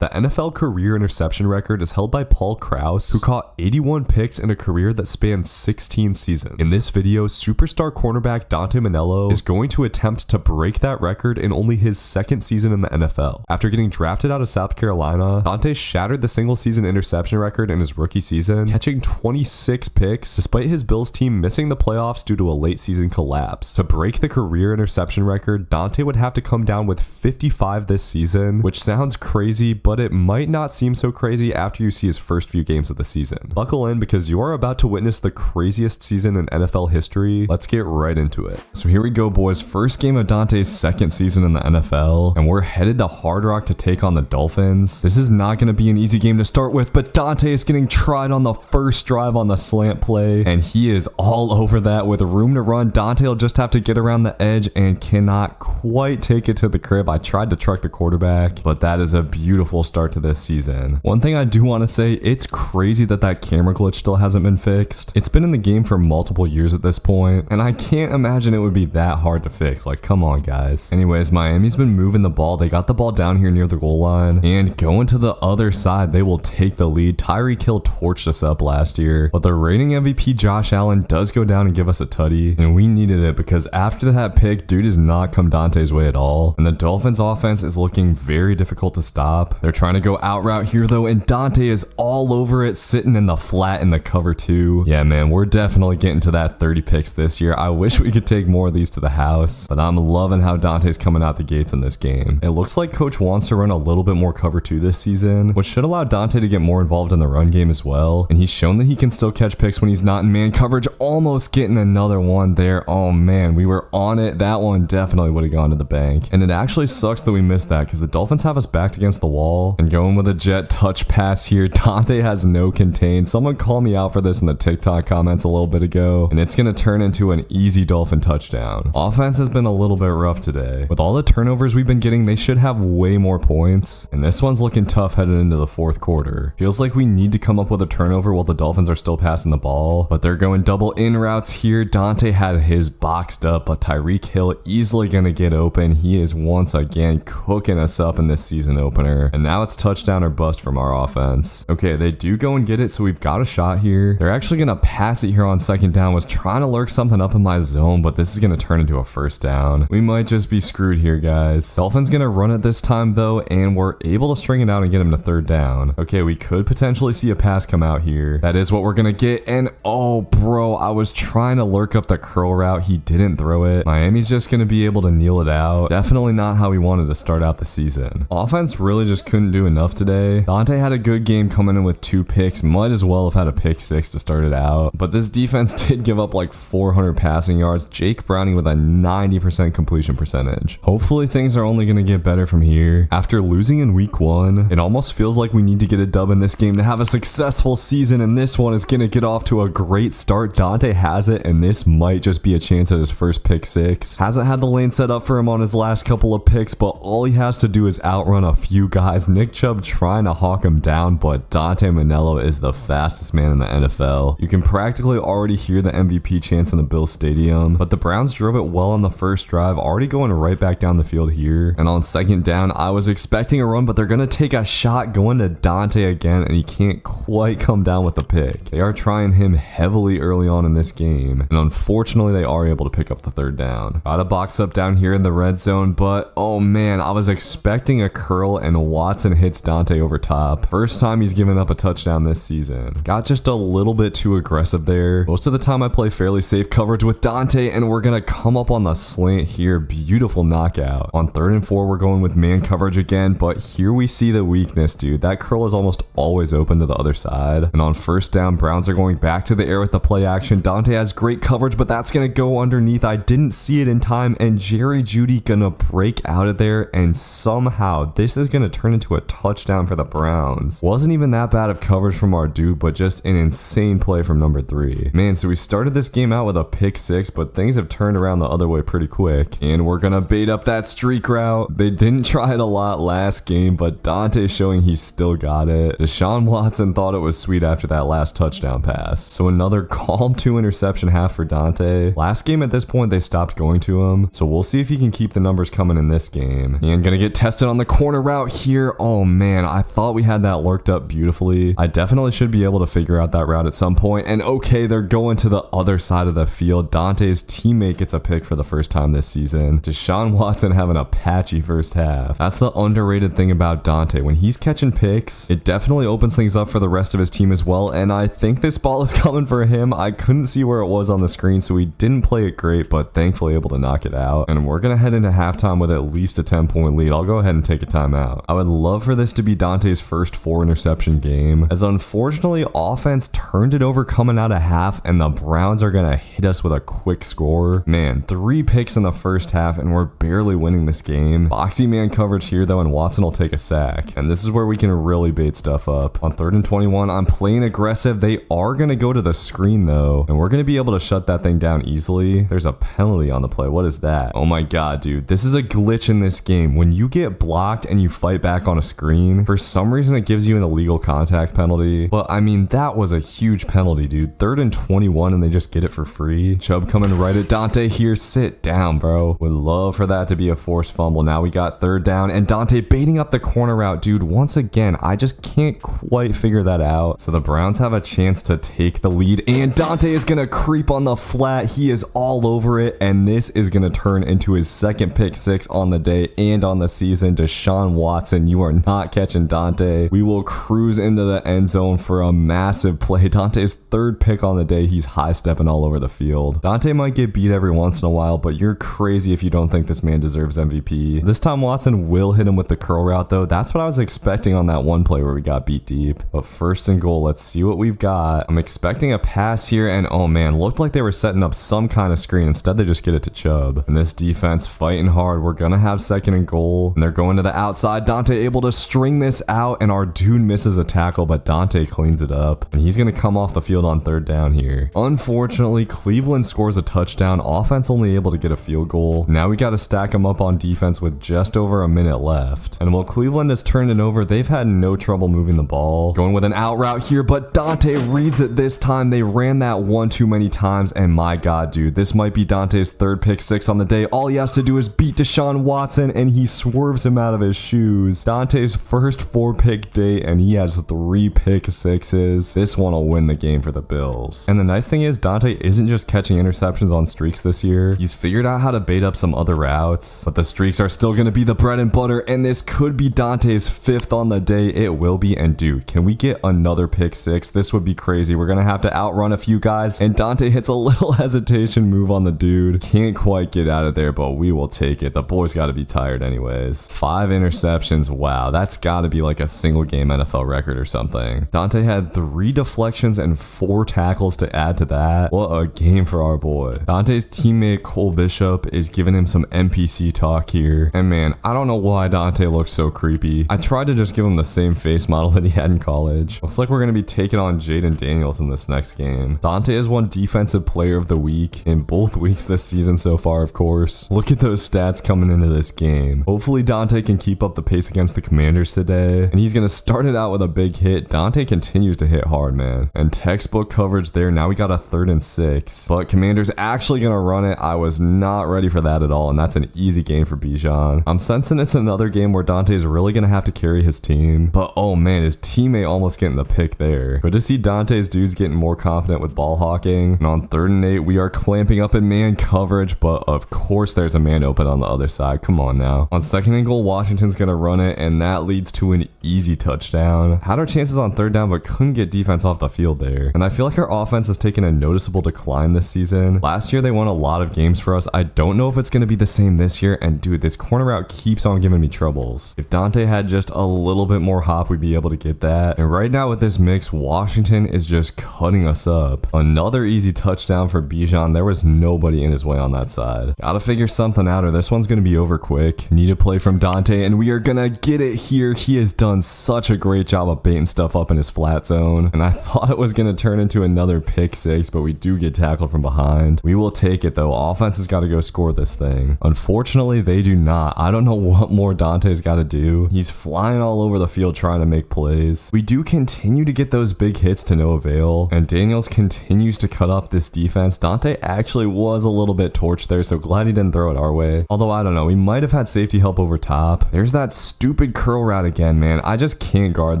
The NFL career interception record is held by Paul Krause, who caught 81 picks in a career that spanned 16 seasons. In this video, superstar cornerback Dante Manello is going to attempt to break that record in only his second season in the NFL. After getting drafted out of South Carolina, Dante shattered the single-season interception record in his rookie season, catching 26 picks despite his Bills team missing the playoffs due to a late-season collapse. To break the career interception record, Dante would have to come down with 55 this season, which sounds crazy, but it might not seem so crazy after you see his first few games of the season. Buckle in because you are about to witness the craziest season in NFL history. Let's get right into it. So here we go, boys. First game of Dante's second season in the NFL, and we're headed to Hard Rock to take on the Dolphins. This is not going to be an easy game to start with, but Dante is getting tried on the first drive on the slant play, and he is all over that with room to run. Dante will just have to get around the edge and cannot quite take it to the crib. I tried to truck the quarterback, but that is a beautiful start to this season. One thing I do want to say, it's crazy that camera glitch still hasn't been fixed. It's been in the game for multiple years at this point, and I can't imagine it would be that hard to fix. Like, come on, guys. Anyways, Miami's been moving the ball. They got the ball down here near the goal line, and going to the other side, they will take the lead. Tyreek Hill torched us up last year, but the reigning MVP Josh Allen does go down and give us a tutty, and we needed it because after that pick, dude has not come Dante's way at all, and the Dolphins offense is looking very difficult to stop. They're trying to go out route here though, and Dante is all over it, sitting in the flat in the cover 2. Yeah, man, we're definitely getting to that 30 picks this year. I wish we could take more of these to the house, but I'm loving how Dante's coming out the gates in this game. It looks like coach wants to run a little bit more cover 2 this season, which should allow Dante to get more involved in the run game as well, and he's shown that he can still catch picks when he's not in man coverage. Almost getting another one there. Oh man, we were on it. That one definitely would have gone to the bank, and it actually sucks that we missed that because the Dolphins have us backed against the wall, and going with a jet touch pass here. Dante has no contain. Someone called me out for this in the TikTok comments a little bit ago, and it's going to turn into an easy Dolphin touchdown. Offense has been a little bit rough today. With all the turnovers we've been getting, they should have way more points, and this one's looking tough headed into the fourth quarter. Feels like we need to come up with a turnover while the Dolphins are still passing the ball, but they're going double in routes here. Dante had his boxed up, but Tyreek Hill easily going to get open. He is once again cooking us up in this season opener, and now it's touchdown or bust from our offense. Okay, they do go and get it, so we've got a shot here. They're actually going to pass it here on second down. Was trying to lurk something up in my zone, but this is going to turn into a first down. We might just be screwed here, guys. Dolphins going to run it this time though, and we're able to string it out and get him to third down. Okay, we could potentially see a pass come out here. That is what we're going to get, and oh bro, I was trying to lurk up the curl route. He didn't throw it. Miami's just going to be able to kneel it out. Definitely not how we wanted to start out the season. Offense really just couldn't do enough today. Dante had a good game coming in with 2 picks. Might as well have had a pick 6 to start it out, but this defense did give up like 400 passing yards. Jake Browning with a 90% completion percentage. Hopefully things are only going to get better from here. After losing in week 1, it almost feels like we need to get a dub in this game to have a successful season, and this one is going to get off to a great start. Dante has it, and this might just be a chance at his first pick 6. Hasn't had the lane set up for him on his last couple of picks, but all he has to do is outrun a few guys. Nick Chubb trying to hawk him down, but Dante Manello is the fastest man in the NFL. You can practically already hear the MVP chants in the Bills Stadium, but the Browns drove it well on the first drive, already going right back down the field here. And on second down, I was expecting a run, but they're going to take a shot going to Dante again, and he can't quite come down with the pick. They are trying him heavily early on in this game, and unfortunately they are able to pick up the third down. Got a box up down here in the red zone, but oh man, I was expecting a curl, and Watson hits Dante over top. First time he's given up a touchdown this season. Got just a little bit too aggressive there. Most of the time I play fairly safe coverage with Dante, and we're gonna come up on the slant here. Beautiful knockout. On 3rd and 4, we're going with man coverage again, but here we see the weakness, dude. That curl is almost always open to the other side. And on first down, Browns are going back to the air with the play action. Dante has great coverage, but that's gonna go underneath. I didn't see it in time, and Jerry Jeudy gonna break out of there, and somehow this is gonna turn into a touchdown for the Browns. Wasn't even that bad of coverage from our dude, but just an insane play from number 3. Man, so we started this game out with a pick 6, but things have turned around the other way pretty quick, and we're gonna bait up that streak route. They didn't try it a lot last game, but Dante's showing he's still got it. Deshaun Watson thought it was sweet after that last touchdown pass. So another calm 2 interception half for Dante. Last game at this point, they stopped going to him, so we'll see if he can keep the numbers coming in this game. And gonna get tested on the corner route here. here. Oh man, I thought we had that lurked up beautifully. I definitely should be able to figure out that route at some point. And okay, they're going to the other side of the field. Dante's teammate gets a pick for the first time this season. Deshaun Watson having a patchy first half. That's the underrated thing about Dante. When he's catching picks, it definitely opens things up for the rest of his team as well. And I think this ball is coming for him. I couldn't see where it was on the screen, so he didn't play it great, but thankfully able to knock it out. And we're going to head into halftime with at least a 10-point lead. I'll go ahead and take a timeout. I would love for this to be Dante's first 4-interception game, as unfortunately offense turned it over coming out of half, and the Browns are going to hit us with a quick score. Man, 3 picks in the first half, and we're barely winning this game. Boxy man coverage here though, and Watson will take a sack. And this is where we can really bait stuff up. On 3rd and 21, I'm playing aggressive. They are going to go to the screen though, and we're going to be able to shut that thing down easily. There's a penalty on the play. What is that? Oh my god, dude. This is a glitch in this game. When you get blocked and you fight back on a screen, for some reason it gives you an illegal contact penalty. But I mean, that was a huge penalty, dude. 3rd and 21 and they just get it for free. Chubb coming right at Dante here. Sit down, bro. Would love for that to be a forced fumble. Now we got 3rd down and Dante baiting up the corner route, dude. Once again, I just can't quite figure that out. So the Browns have a chance to take the lead, and Dante is gonna creep on the flat. He is all over it, and this is gonna turn into his second pick 6 on the day and on the season. Deshaun Watson, you are not catching Dante. We will cruise into the end zone for a massive play. Dante's 3rd pick on the day. He's high stepping all over the field. Dante might get beat every once in a while, but you're crazy if you don't think this man deserves MVP. This time Watson will hit him with the curl route though. That's what I was expecting on that one play where we got beat deep. But 1st and goal, let's see what we've got. I'm expecting a pass here, and oh man, looked like they were setting up some kind of screen. Instead they just get it to Chubb. And this defense fighting hard. We're gonna have 2nd and goal, and they're going to the outside. Dante able to string this out, and our dude misses a tackle, but Dante cleans it up, and he's gonna come off the field on 3rd down here. Unfortunately, Cleveland scores a touchdown. Offense only able to get a field goal. Now we got to stack them up on defense with just over a minute left. And while Cleveland has turned it over, they've had no trouble moving the ball. Going with an out route here, but Dante reads it this time. They ran that one too many times, and my god, dude, this might be Dante's 3rd pick 6 on the day. All he has to do is beat Deshaun Watson, and he swerves him out of his shoes. Dante's first 4-pick day, and he has 3 pick 6s. This one will win the game for the Bills. And the nice thing is, Dante isn't just catching interceptions on streaks this year. He's figured out how to bait up some other routes, but the streaks are still going to be the bread and butter, and this could be Dante's 5th on the day. It will be. And dude, can we get another pick 6? This would be crazy. We're going to have to outrun a few guys, and Dante hits a little hesitation move on the dude. Can't quite get out of there, but we will take it. The boys got to be tired anyways. 5 interceptions. Wow, that's got to be like a single game NFL record or something. Dante had 3 deflections and 4 tackles to add to that. What a game for our boy. Dante's teammate Cole Bishop is giving him some NPC talk here, and man, I don't know why Dante looks so creepy. I tried to just give him the same face model that he had in college. Looks like we're going to be taking on Jaden Daniels in this next game. Dante has won Defensive Player of the Week in both weeks this season so far, of course. Look at those stats coming into this game. Hopefully Dante can keep up the pace against the Commanders today, and he's going to start it out with a big hit. Dante continues to hit hard, man. And textbook coverage there. Now we got a 3rd and 6, but Commanders actually going to run it. I was not ready for that at all, and that's an easy game for Bijan. I'm sensing it's another game where Dante is really going to have to carry his team, but oh man, his teammate almost getting the pick there. Good to see Dante's dudes getting more confident with ball hawking. And on 3rd and 8, we are clamping up in man coverage, but of course there's a man open on the other side. Come on now. On 2nd and goal, Washington's going to run it, and that leads to an easy touchdown. Had our chances on 3rd down, but couldn't get defense off the field there. And I feel like our offense has taken a noticeable decline this season. Last year, they won a lot of games for us. I don't know if it's going to be the same this year, and dude, this corner route keeps on giving me troubles. If Dante had just a little bit more hop, we'd be able to get that. And right now with this mix, Washington is just cutting us up. Another easy touchdown for Bijan. There was nobody in his way on that side. Gotta figure something out, or this one's going to be over quick. Need a play from Dante, and we are going to get it here. He has done such a great job of baiting stuff up in his flat zone, and I thought it was going to turn into another pick 6, but we do get tackled from behind. We will take it though. Offense has got to go score this thing. Unfortunately, they do not. I don't know what more Dante's got to do. He's flying all over the field trying to make plays. We do continue to get those big hits to no avail, and Daniels continues to cut up this defense. Dante actually was a little bit torched there, so glad he didn't throw it our way. Although I don't know, we might have had safety help over top. There's that stupid stupid curl route again, man. I just can't guard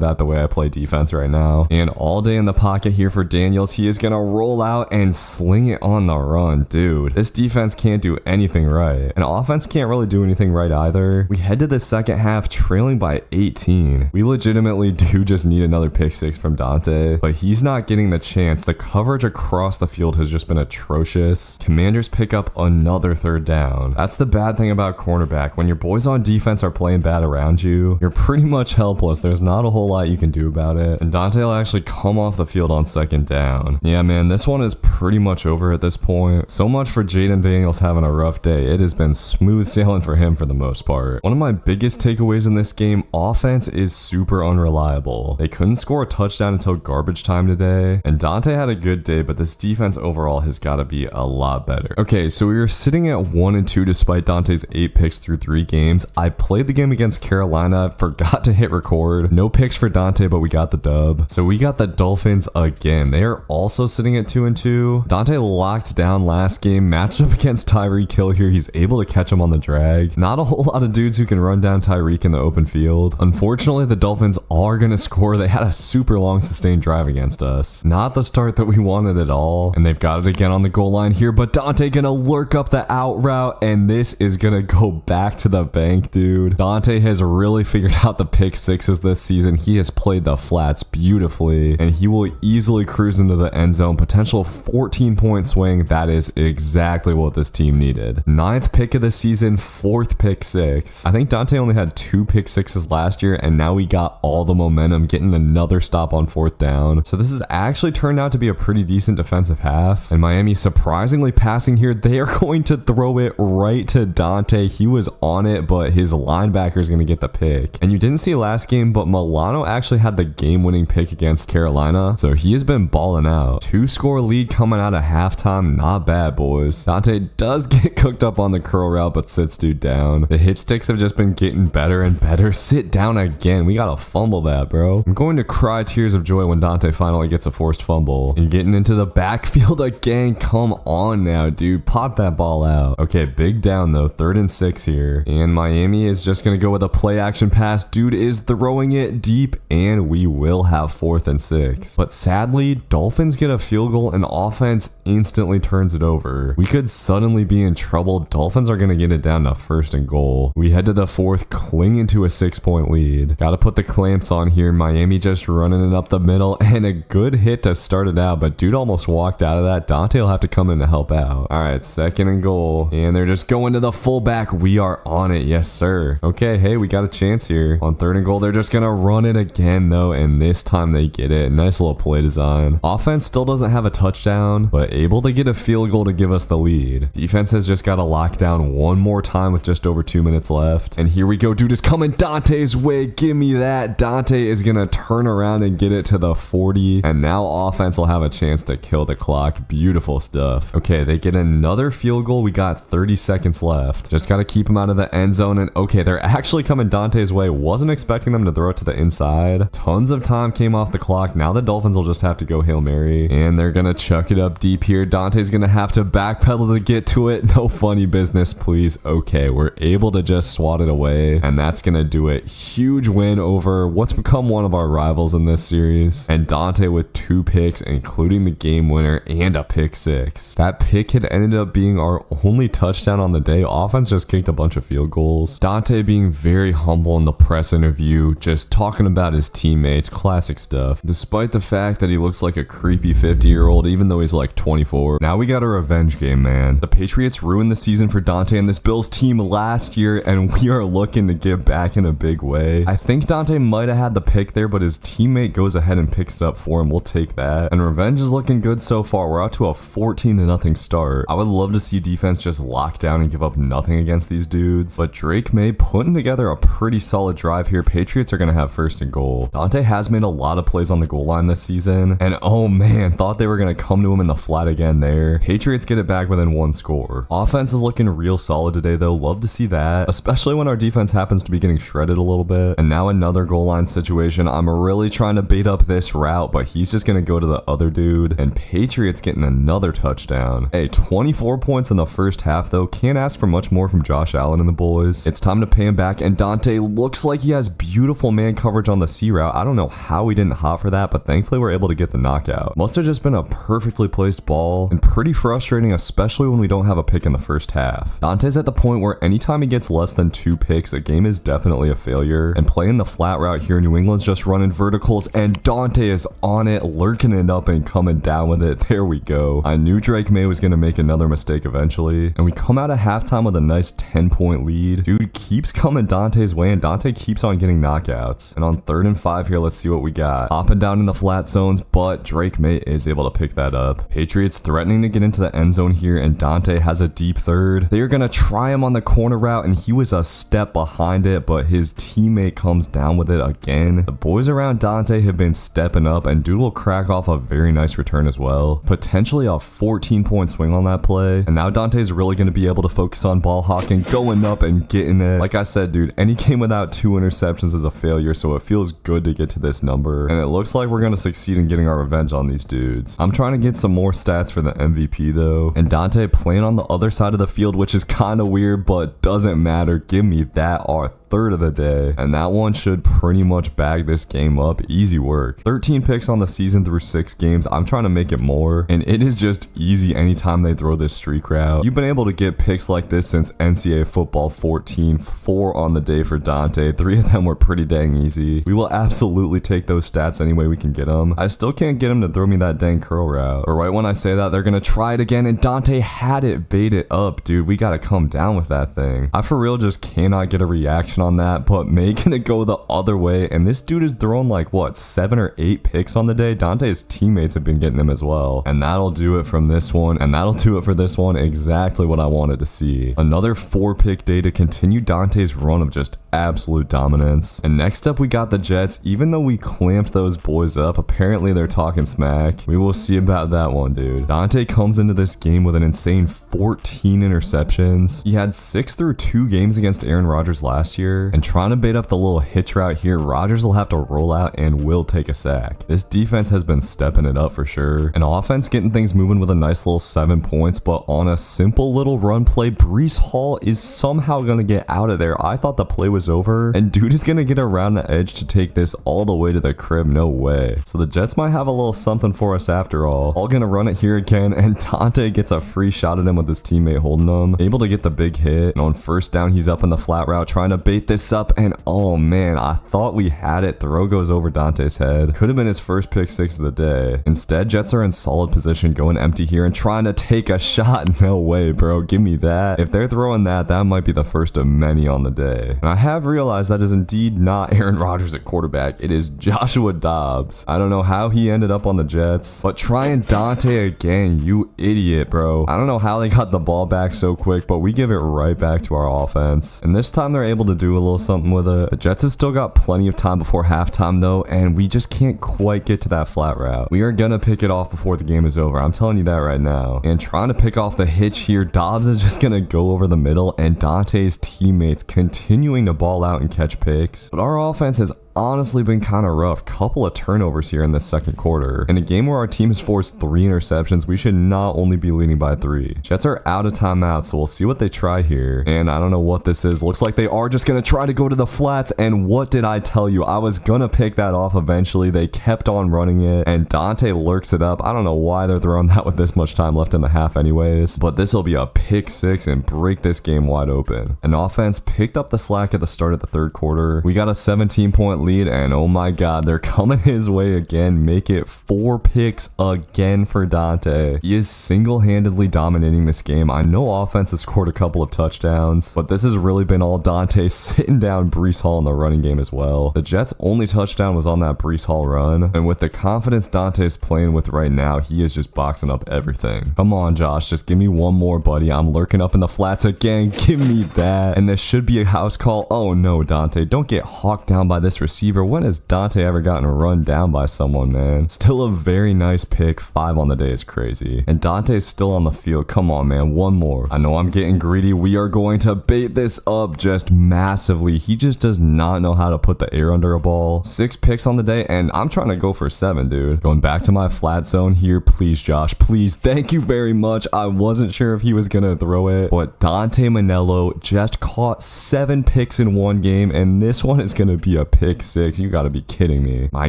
that the way I play defense right now. And all day in the pocket here for Daniels. He is going to roll out and sling it on the run. Dude, this defense can't do anything right. And offense can't really do anything right either. We head to the second half trailing by 18. We legitimately do just need another pick six from Dante, but he's not getting the chance. The coverage across the field has just been atrocious. Commanders pick up another third down. That's the bad thing about cornerback. When your boys on defense are playing bad around you, you're pretty much helpless. There's not a whole lot you can do about it. And Dante will actually come off the field on second down. Yeah, man, this one is pretty much over at this point. So much for Jaden Daniels having a rough day. It has been smooth sailing for him for the most part. One of my biggest takeaways in this game, offense is super unreliable. They couldn't score a touchdown until garbage time today. And Dante had a good day, but this defense overall has got to be a lot better. Okay, so we were sitting at 1-2 despite Dante's 8 picks through 3 games. I played the game against Carolina, forgot to hit record. No picks for Dante, but we got the dub. So we got the Dolphins again. They are also sitting at 2-2. Dante locked down last game, matched up against Tyreek Hill here. He's able to catch him on the drag. Not a whole lot of dudes who can run down Tyreek in the open field. Unfortunately, the Dolphins are going to score. They had a super long sustained drive against us. Not the start that we wanted at all. And they've got it again on the goal line here, but Dante going to lurk up the out route, and this is going to go back to the bank, dude. Dante has really figured out the pick sixes this season. He has played the flats beautifully, and he will easily cruise into the end zone. Potential 14-point swing. That is exactly what this team needed. 9th pick of the season, 4th pick six. I think Dante only had 2 pick sixes last year, and now we got all the momentum, getting another stop on 4th down. So this has actually turned out to be a pretty decent defensive half, and Miami surprisingly passing here. They are going to throw it right to Dante. He was on it, but his linebacker is going to get the pick. And you didn't see last game, but Milano actually had the game-winning pick against Carolina, so he has been balling out. 2-score lead coming out of halftime. Not bad, boys. Dante does get cooked up on the curl route, but sits dude down. The hit sticks have just been getting better and better. Sit down again. We gotta fumble that, bro. I'm going to cry tears of joy when Dante finally gets a forced fumble. And getting into the backfield again. Come on now, dude. Pop that ball out. Okay, big down though. 3rd and 6 here. And Miami is just gonna go with a play action pass. Dude is throwing it deep, and we will have 4th and 6. But sadly, Dolphins get a field goal and offense instantly turns it over. We could suddenly be in trouble. Dolphins are gonna get it down to 1st and goal. We head to the 4th, clinging to a 6-point lead. Gotta put the clamps on here. Miami just running it up the middle, and a good hit to start it out, but dude almost walked out of that. Dante will have to come in to help out. All right, 2nd and goal, and they're just going to the fullback. We are on it. Yes, sir. Okay, hey, we got a chance here. On 3rd and goal, they're just gonna run it again though, and this time they get it. Nice little play design. Offense still doesn't have a touchdown, but able to get a field goal to give us the lead. Defense has just got to lock down one more time with just over 2 minutes left. And here we go. Dude is coming Dante's way. Give me that. Dante is gonna turn around and get it to the 40, and now offense will have a chance to kill the clock. Beautiful stuff. Okay, they get another field goal. We got 30 seconds left. Just got to keep them out of the end zone. And okay, they're actually coming Dante's way. Wasn't expecting them to throw it to the inside. Tons of time came off the clock. Now the Dolphins will just have to go Hail Mary, and they're gonna chuck it up deep here. Dante's gonna have to backpedal to get to it. No funny business, please. Okay, we're able to just swat it away, and that's gonna do it. Huge win over what's become one of our rivals in this series. And Dante with 2 picks, including the game winner and a pick 6. That pick had ended up being our only touchdown on the day. Offense just kicked a bunch of field goals. Dante being very humble in the press interview, just talking about his teammates. Classic stuff. Despite the fact that he looks like a creepy 50-year-old, even though he's like 24. Now we got a revenge game, man. The Patriots ruined the season for Dante and this Bills team last year, and we are looking to get back in a big way. I think Dante might have had the pick there, but his teammate goes ahead and picks it up for him. We'll take that. And revenge is looking good so far. We're out to a 14-0 start. I would love to see defense just lock down and give up nothing against these dudes, but Drake May putting together a pretty solid drive here. Patriots are going to have 1st and goal. Dante has made a lot of plays on the goal line this season, and oh man, thought they were going to come to him in the flat again there. Patriots get it back within 1 score. Offense is looking real solid today though. Love to see that, especially when our defense happens to be getting shredded a little bit. And now another goal line situation. I'm really trying to bait up this route, but he's just going to go to the other dude, and Patriots getting another touchdown. Hey, 24 points in the first half though. Can't ask for much more from Josh Allen and the boys. It's time to pay him back, and Dante Dante looks like he has beautiful man coverage on the C route. I don't know how we didn't hop for that, but thankfully we're able to get the knockout. Must have just been a perfectly placed ball and pretty frustrating, especially when we don't have a pick in the first half. Dante's at the point where anytime he gets less than 2 picks, the game is definitely a failure. And playing the flat route here, New England's just running verticals and Dante is on it, lurking it up and coming down with it. There we go. I knew Drake May was going to make another mistake eventually. And we come out of halftime with a nice 10-point lead. Dude keeps coming Dante's way and Dante keeps on getting knockouts. And on 3rd and 5 here, let's see what we got. Hopping down in the flat zones, but Drake May is able to pick that up. Patriots threatening to get into the end zone here and Dante has a deep third. They are going to try him on the corner route and he was a step behind it, but his teammate comes down with it again. The boys around Dante have been stepping up and dude will crack off a very nice return as well. Potentially a 14-point swing on that play. And now Dante's really going to be able to focus on ball hawking, going up and getting it. Like I said, dude, any game without 2 interceptions is a failure, so it feels good to get to this number. And it looks like we're going to succeed in getting our revenge on these dudes. I'm trying to get some more stats for the MVP though. And Dante playing on the other side of the field, which is kind of weird, but doesn't matter. Give me that third of the day, and that one should pretty much bag this game up. Easy work. 13 picks on the season through 6 games. I'm trying to make it more, and it is just easy anytime they throw this streak route. You've been able to get picks like this since NCAA football 14, 4 on the day for Dante. 3 of them were pretty dang easy. We will absolutely take those stats any way we can get them. I still can't get him to throw me that dang curl route, but right when I say that, they're gonna try it again, and Dante had it baited up. Dude, we gotta come down with that thing. I for real just cannot get a reaction on that, but making it go the other way, and this dude is throwing like what, 7 or 8 picks on the day. Dante's teammates have been getting him as well, and that'll do it from this one, and that'll do it for this one. Exactly what I wanted to see. Another 4-pick day to continue Dante's run of just absolute dominance. And next up we got the Jets. Even though we clamped those boys up, apparently they're talking smack. We will see about that one, dude. Dante comes into this game with an insane 14 interceptions. He had 6 through 2 games against Aaron Rodgers last year, and trying to bait up the little hitch route here, Rodgers will have to roll out and will take a sack. This defense has been stepping it up for sure. And offense getting things moving with a nice little 7 points, but on a simple little run play, Breece Hall is somehow going to get out of there. I thought the play was over, and dude is going to get around the edge to take this all the way to the crib. No way. So the Jets might have a little something for us after all. All going to run it here again, and Dante gets a free shot at him with his teammate holding him. Able to get the big hit, and on 1st down, he's up in the flat route trying to bait this up, and oh man, I thought we had it. Throw goes over Dante's head. Could have been his first pick 6 of the day. Instead, Jets are in solid position, going empty here and trying to take a shot. No way, bro. Give me that. If they're throwing that, that might be the first of many on the day. And I have realized that is indeed not Aaron Rodgers at quarterback. It is Joshua Dobbs. I don't know how he ended up on the Jets, but trying Dante again, you idiot, bro. I don't know how they got the ball back so quick, but we give it right back to our offense. And this time they're able to do a little something with it. The Jets have still got plenty of time before halftime though, and we just can't quite get to that flat route. We are gonna pick it off before the game is over. I'm telling you that right now. And trying to pick off the hitch here, Dobbs is just gonna go over the middle, and Dante's teammates continuing to ball out and catch picks. But our offense has honestly been kind of rough. Couple of turnovers here in the second quarter. In a game where our team has forced 3 interceptions, we should not only be leading by 3. Jets are out of timeout, so we'll see what they try here. And I don't know what this is. Looks like they are just going to try to go to the flats. And what did I tell you? I was going to pick that off eventually. They kept on running it, and Dante lurks it up. I don't know why they're throwing that with this much time left in the half anyways, but this will be a pick 6 and break this game wide open. An offense picked up the slack at the start of the 3rd quarter. We got a 17-point lead, and oh my god, they're coming his way again. Make it 4 picks again for Dante. He is single-handedly dominating this game. I know offense has scored a couple of touchdowns, but this has really been all Dante sitting down Breece Hall in the running game as well. The Jets' only touchdown was on that Breece Hall run, and with the confidence Dante is playing with right now, he is just boxing up everything. Come on, Josh, just give me one more, buddy. I'm lurking up in the flats again. Give me that. And this should be a house call. Oh no, Dante, don't get hawked down by this receiver. receiver. When has Dante ever gotten run down by someone, man? Still a very nice pick. 5 on the day is crazy. And Dante's still on the field. Come on, man. One more. I know I'm getting greedy. We are going to bait this up just massively. He just does not know how to put the air under a ball. 6 picks on the day, and I'm trying to go for 7, dude. Going back to my flat zone here. Please, Josh. Please. Thank you very much. I wasn't sure if he was going to throw it, but Dante Manello just caught 7 picks in one game, and this one is going to be a pick 6. You got to be kidding me. My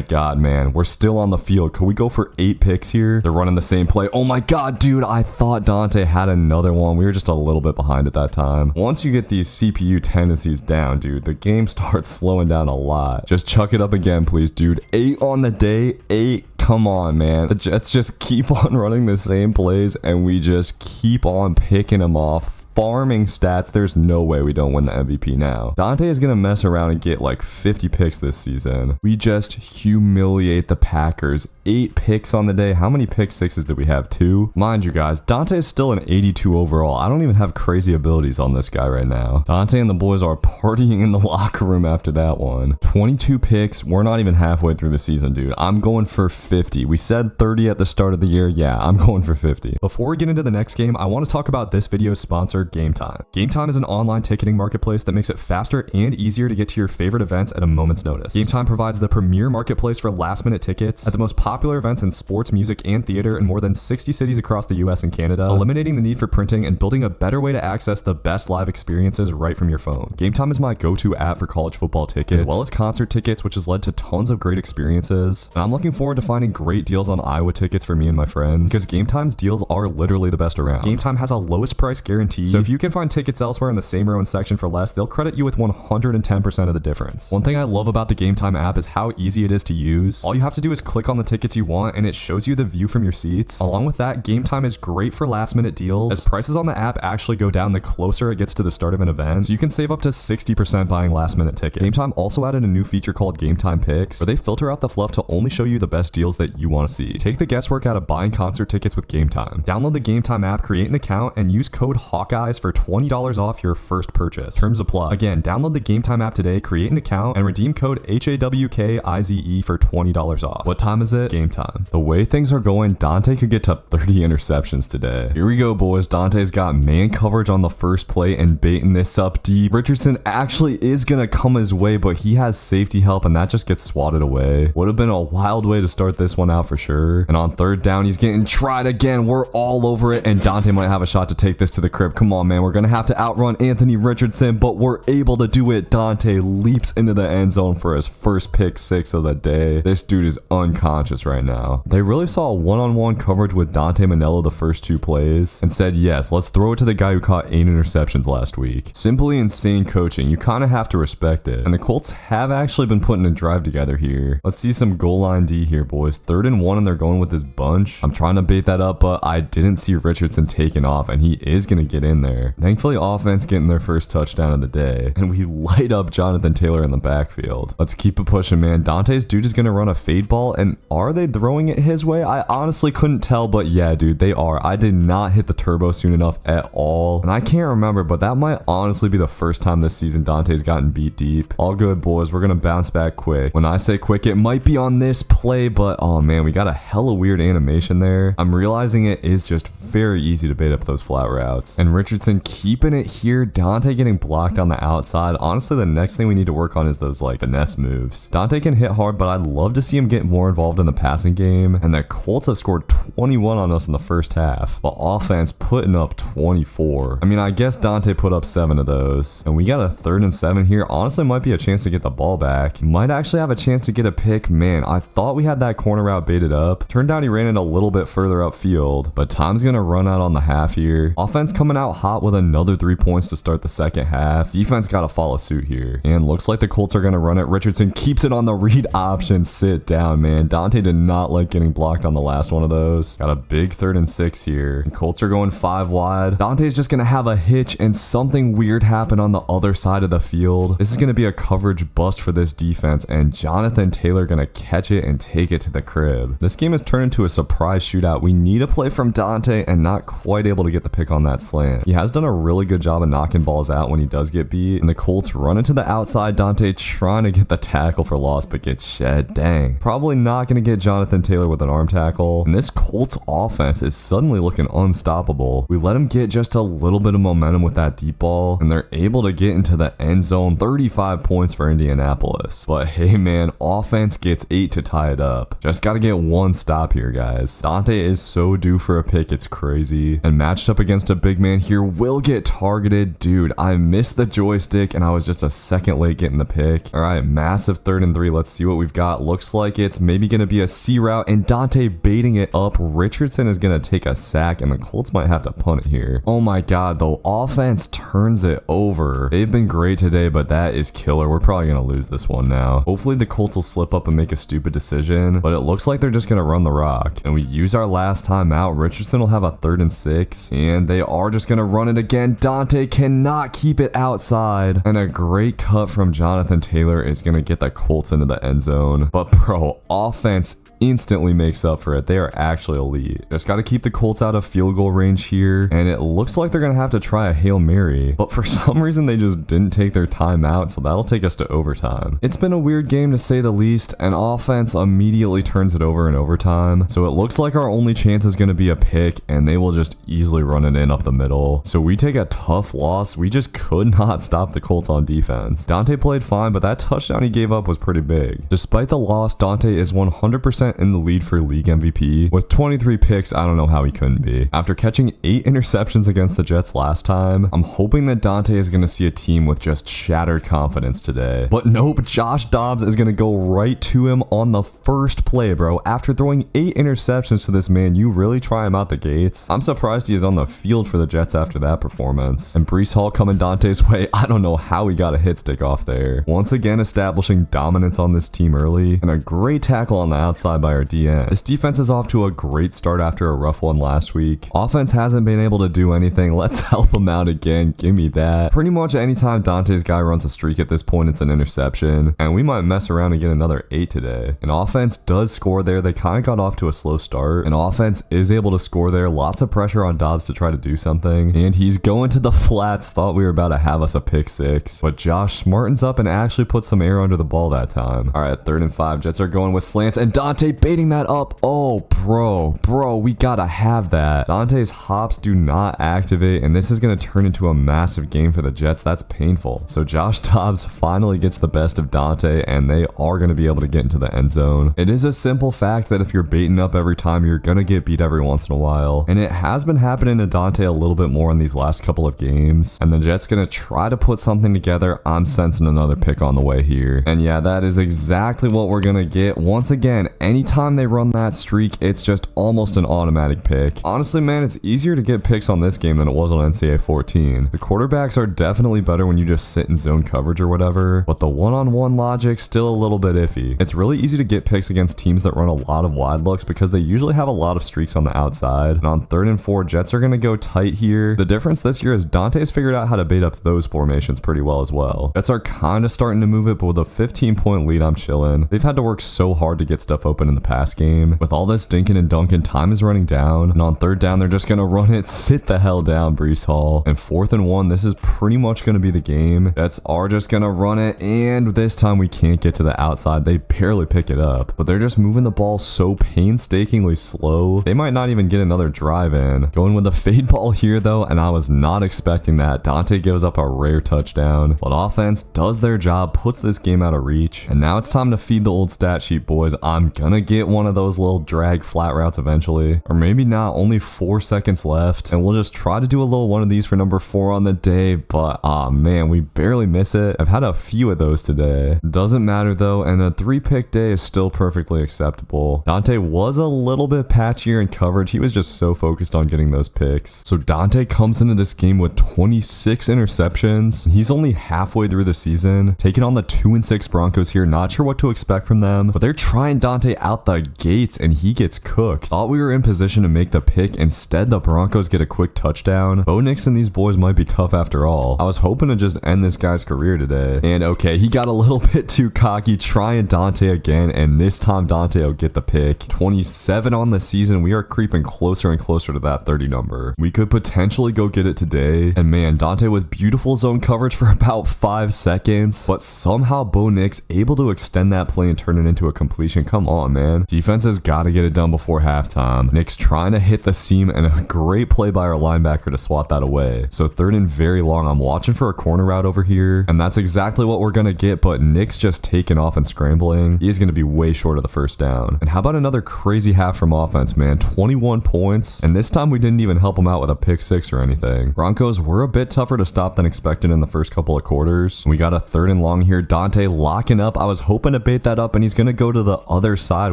God, man. We're still on the field. Could we go for 8 picks here? They're running the same play. Oh my God, dude. I thought Dante had another one. We were just a little bit behind at that time. Once you get these CPU tendencies down, dude, the game starts slowing down a lot. Just chuck it up again, please, dude. 8 on the day. 8. Come on, man. The Jets just keep on running the same plays, and we just keep on picking them off. Farming stats, there's no way we don't win the MVP now. Dante is going to mess around and get like 50 picks this season. We just humiliate the Packers. 8 picks on the day. How many pick 6s did we have? 2? Mind you guys, Dante is still an 82 overall. I don't even have crazy abilities on this guy right now. Dante and the boys are partying in the locker room after that one. 22 picks. We're not even halfway through the season, dude. I'm going for 50. We said 30 at the start of the year. Yeah, I'm going for 50. Before we get into the next game, I want to talk about this video's sponsor, Game Time. Game Time is an online ticketing marketplace that makes it faster and easier to get to your favorite events at a moment's notice. Game Time provides the premier marketplace for last-minute tickets at the most popular events in sports, music, and theater in more than 60 cities across the US and Canada, eliminating the need for printing and building a better way to access the best live experiences right from your phone. Game Time is my go-to app for college football tickets, as well as concert tickets, which has led to tons of great experiences. And I'm looking forward to finding great deals on Iowa tickets for me and my friends, because Game Time's deals are literally the best around. Game Time has a lowest price guarantee, so if you can find tickets elsewhere in the same row and section for less, they'll credit you with 110% of the difference. One thing I love about the Game Time app is how easy it is to use. All you have to do is click on the tickets you want, and it shows you the view from your seats. Along with that, Game Time is great for last minute deals, as prices on the app actually go down the closer it gets to the start of an event, so you can save up to 60% buying last minute tickets. Game Time also added a new feature called Game Time Picks, where they filter out the fluff to only show you the best deals that you want to see. Take the guesswork out of buying concert tickets with Game Time. Download the Game Time app, create an account, and use code Hawkeyes for $20 off your first purchase. Terms apply. Again, download the Game Time app today, create an account, and redeem code HAWKIZE for $20 off. What time is it? Game time. The way things are going, Dante could get to 30 interceptions today. Here we go, boys. Dante's got man coverage on the first play and baiting this up deep. Richardson actually is gonna come his way, but he has safety help, and that just gets swatted away. Would have been a wild way to start this one out for sure. And on 3rd down, he's getting tried again. We're all over it, and Dante might have a shot to take this to the crib. Come on, man. We're gonna have to outrun Anthony Richardson, but we're able to do it. Dante leaps into the end zone for his first pick 6 of the day. This dude is unconscious right now. They really saw a one-on-one coverage with Dante Manello the first 2 plays and said, yes, let's throw it to the guy who caught 8 interceptions last week. Simply insane coaching. You kind of have to respect it. And the Colts have actually been putting a drive together here. Let's see some goal line D here, boys. 3rd and 1, and they're going with this bunch. I'm trying to bait that up, but I didn't see Richardson taking off, and he is going to get in there. Thankfully, offense getting their first touchdown of the day, and we light up Jonathan Taylor in the backfield. Let's keep it pushing, man. Dante's dude is going to run a fade ball, and are they throwing it his way? I honestly couldn't tell, but yeah, dude, they are. I did not hit the turbo soon enough at all, and I can't remember, but that might honestly be the first time this season Dante's gotten beat deep. All good, boys. We're going to bounce back quick. When I say quick, it might be on this play, but oh man, we got a hella weird animation there. I'm realizing it is just very easy to bait up those flat routes, and Richardson keeping it here. Dante getting blocked on the outside. Honestly, the next thing we need to work on is those like finesse moves. Dante can hit hard, but I'd love to see him get more involved in the passing game, and the Colts have scored 21 on us in the first half, but offense putting up 24. I mean, I guess Dante put up 7 of those, and we got a 3rd and 7 here. Honestly, might be a chance to get the ball back. Might actually have a chance to get a pick. Man, I thought we had that corner route baited up. Turned out he ran it a little bit further upfield, but time's gonna run out on the half here. Offense coming out hot with another 3 points to start the second half. Defense gotta follow suit here, and looks like the Colts are gonna run it. Richardson keeps it on the read option. Sit down, man. Dante did not like getting blocked on the last one of those. Got a big 3rd and 6 here, and Colts are going 5 wide. Dante's just gonna have a hitch, and something weird happen on the other side of the field. This is gonna be a coverage bust for this defense, and Jonathan Taylor gonna catch it and take it to the crib. This game has turned into a surprise shootout. We need a play from Dante, and not quite able to get the pick on that slant. He has done a really good job of knocking balls out when he does get beat. And the Colts run into the outside. Dante trying to get the tackle for loss, but gets shed. Dang. Probably not going to get Jonathan Taylor with an arm tackle. And this Colts offense is suddenly looking unstoppable. We let him get just a little bit of momentum with that deep ball, and they're able to get into the end zone. 35 points for Indianapolis. But hey man, offense gets 8 to tie it up. Just got to get one stop here, guys. Dante is so due for a pick, it's crazy. And matched up against a big man here will get targeted. Dude, I missed the joystick and I was just a second late getting the pick. All right, massive 3rd and 3. Let's see what we've got. Looks like it's maybe going to be a C route, and Dante baiting it up. Richardson is going to take a sack, and the Colts might have to punt it here. Oh my god, the offense turns it over. They've been great today, but that is killer. We're probably going to lose this one now. Hopefully the Colts will slip up and make a stupid decision, but it looks like they're just going to run the rock. And we use our last time out. Richardson will have a 3rd and 6, and they are just going to run it again. Dante cannot keep it outside, and a great cut from Jonathan Taylor is going to get the Colts into the end zone. But bro, offense instantly makes up for it. They are actually elite. Just got to keep the Colts out of field goal range here, and it looks like they're going to have to try a Hail Mary, but for some reason they just didn't take their time out, so that'll take us to overtime. It's been a weird game to say the least, and offense immediately turns it over in overtime, so it looks like our only chance is going to be a pick, and they will just easily run it in up the middle. So we take a tough loss. We just could not stop the Colts on defense. Dante played fine, but that touchdown he gave up was pretty big. Despite the loss, Dante is 100% in the lead for league MVP. With 23 picks, I don't know how he couldn't be. After catching 8 interceptions against the Jets last time, I'm hoping that Dante is going to see a team with just shattered confidence today. But nope, Josh Dobbs is going to go right to him on the first play, bro. After throwing 8 interceptions to this man, you really try him out the gates? I'm surprised he is on the field for the Jets after that performance. And Breece Hall coming Dante's way. I don't know how he got a hit stick off there. Once again, establishing dominance on this team early, and a great tackle on the outside by our DN. This defense is off to a great start after a rough one last week. Offense hasn't been able to do anything. Let's help them out again. Give me that. Pretty much anytime Dante's guy runs a streak at this point, it's an interception, and we might mess around and get another 8 today. And offense does score there. They kind of got off to a slow start, and offense is able to score there. Lots of pressure on Dobbs to try to do something, and he's going to the flats. Thought we were about to have us a pick 6, but Josh smartens up and actually puts some air under the ball that time. All right, 3rd and 5. Jets are going with slants, and Dante baiting that up. Oh, bro, we gotta have that. Dante's hops do not activate, and this is gonna turn into a massive game for the Jets. That's painful. So Josh Dobbs finally gets the best of Dante, and they are gonna be able to get into the end zone. It is a simple fact that if you're baiting up every time, you're gonna get beat every once in a while, and it has been happening to Dante a little bit more in these last couple of games, and the Jets gonna try to put something together. I'm sensing another pick on the way here, and yeah, that is exactly what we're gonna get. Once again, anytime they run that streak, it's just almost an automatic pick. Honestly, man, it's easier to get picks on this game than it was on NCAA 14. The quarterbacks are definitely better when you just sit in zone coverage or whatever, but the one-on-one logic still a little bit iffy. It's really easy to get picks against teams that run a lot of wide looks because they usually have a lot of streaks on the outside. And on 3rd and 4, Jets are going to go tight here. The difference this year is Dante's figured out how to bait up those formations pretty well as well. Jets are kind of starting to move it, but with a 15-point lead, I'm chilling. They've had to work so hard to get stuff open in the pass game. With all this dinking and dunking, time is running down, and on 3rd down, they're just gonna run it. Sit the hell down, Breece Hall. And 4th and 1, this is pretty much gonna be the game. Jets are just gonna run it, and this time we can't get to the outside. They barely pick it up, but they're just moving the ball so painstakingly slow. They might not even get another drive in. Going with a fade ball here though, and I was not expecting that. Dante gives up a rare touchdown, but offense does their job, puts this game out of reach, and now it's time to feed the old stat sheet, boys. I'm gonna get one of those little drag flat routes eventually, or maybe not. Only 4 seconds left, and we'll just try to do a little one of these for number 4 on the day, but man, we barely miss it. I've had a few of those today. Doesn't matter though, and a 3-pick day is still perfectly acceptable. Dante was a little bit patchier in coverage. He was just so focused on getting those picks. So Dante comes into this game with 26 interceptions. He's only halfway through the season, taking on the 2-6 Broncos here. Not sure what to expect from them, but they're trying Dante out the gates and he gets cooked. Thought we were in position to make the pick. Instead, the Broncos get a quick touchdown. Bo Nix and these boys might be tough after all. I was hoping to just end this guy's career today. And okay, he got a little bit too cocky, trying Dante again, and this time Dante will get the pick. 27 on the season. We are creeping closer and closer to that 30 number. We could potentially go get it today. And man, Dante with beautiful zone coverage for about 5 seconds, but somehow Bo Nix able to extend that play and turn it into a completion. Come on, man. Defense has got to get it done before halftime. Nix trying to hit the seam, and a great play by our linebacker to swat that away. So third and very long. I'm watching for a corner route over here, and that's exactly what we're going to get, but Nix just taking off and scrambling. He's going to be way short of the first down. And how about another crazy half from offense, man? 21 points, and this time we didn't even help him out with a pick six or anything. Broncos were a bit tougher to stop than expected in the first couple of quarters. We got a third and long here. Dante locking up. I was hoping to bait that up, and he's going to go to the other side.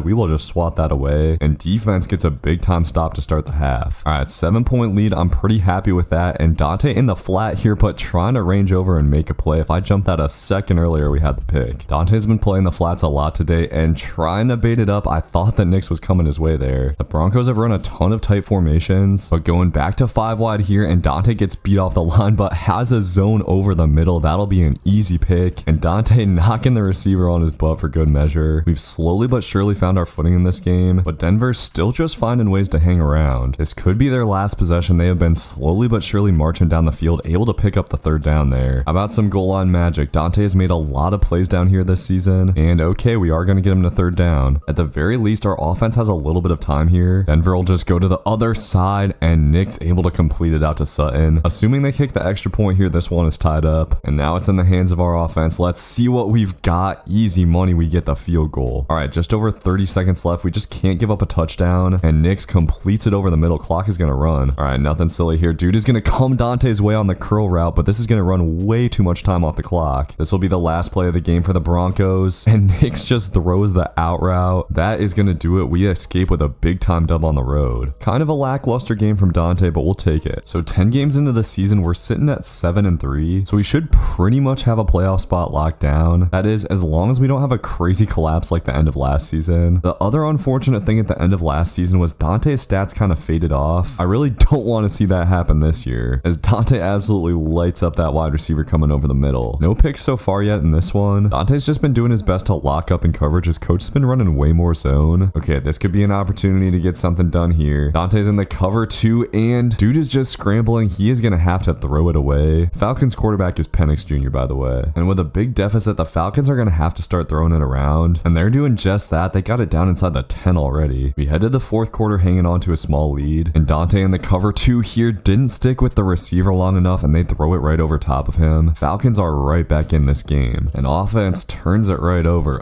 We will just swat that away, and defense gets a big time stop to start the half. All right, 7-point lead. I'm pretty happy with that, and Dante in the flat here, but trying to range over and make a play. If I jumped that a second earlier, we had the pick. Dante's been playing the flats a lot today and trying to bait it up. I thought that Nix was coming his way there. The Broncos have run a ton of tight formations, but going back to 5 wide here, and Dante gets beat off the line, but has a zone over the middle. That'll be an easy pick, and Dante knocking the receiver on his butt for good measure. We've slowly but surely found our footing in this game, but Denver's still just finding ways to hang around. This could be their last possession. They have been slowly but surely marching down the field, able to pick up the third down there. How about some goal line magic? Dante has made a lot of plays down here this season, and okay, we are going to get him to third down. At the very least, our offense has a little bit of time here. Denver will just go to the other side, and Nick's able to complete it out to Sutton. Assuming they kick the extra point here, this one is tied up, and now it's in the hands of our offense. Let's see what we've got. Easy money, we get the field goal. All right, just over 30 seconds left. We just can't give up a touchdown, and Nick's completes it over the middle. Clock is going to run. All right, nothing silly here. Dude is going to come Dante's way on the curl route, but this is going to run way too much time off the clock. This will be the last play of the game for the Broncos, and Nick's just throws the out route. That is going to do it. We escape with a big time dub on the road. Kind of a lackluster game from Dante, but we'll take it. So 10 games into the season, we're sitting at 7-3, so we should pretty much have a playoff spot locked down. That is, as long as we don't have a crazy collapse like the end of last season. The other unfortunate thing at the end of last season was Dante's stats kind of faded off. I really don't want to see that happen this year, as Dante absolutely lights up that wide receiver coming over the middle. No picks so far yet in this one. Dante's just been doing his best to lock up in coverage. His coach has been running way more zone. Okay, this could be an opportunity to get something done here. Dante's in the cover too, and dude is just scrambling. He is going to have to throw it away. Falcons quarterback is Penix Jr., by the way. And with a big deficit, the Falcons are going to have to start throwing it around, and they're doing just that. They got it down inside the 10 already. We headed the fourth quarter hanging on to a small lead, and Dante in the cover two here didn't stick with the receiver long enough, and they throw it right over top of him. Falcons are right back in this game, and offense turns it right over.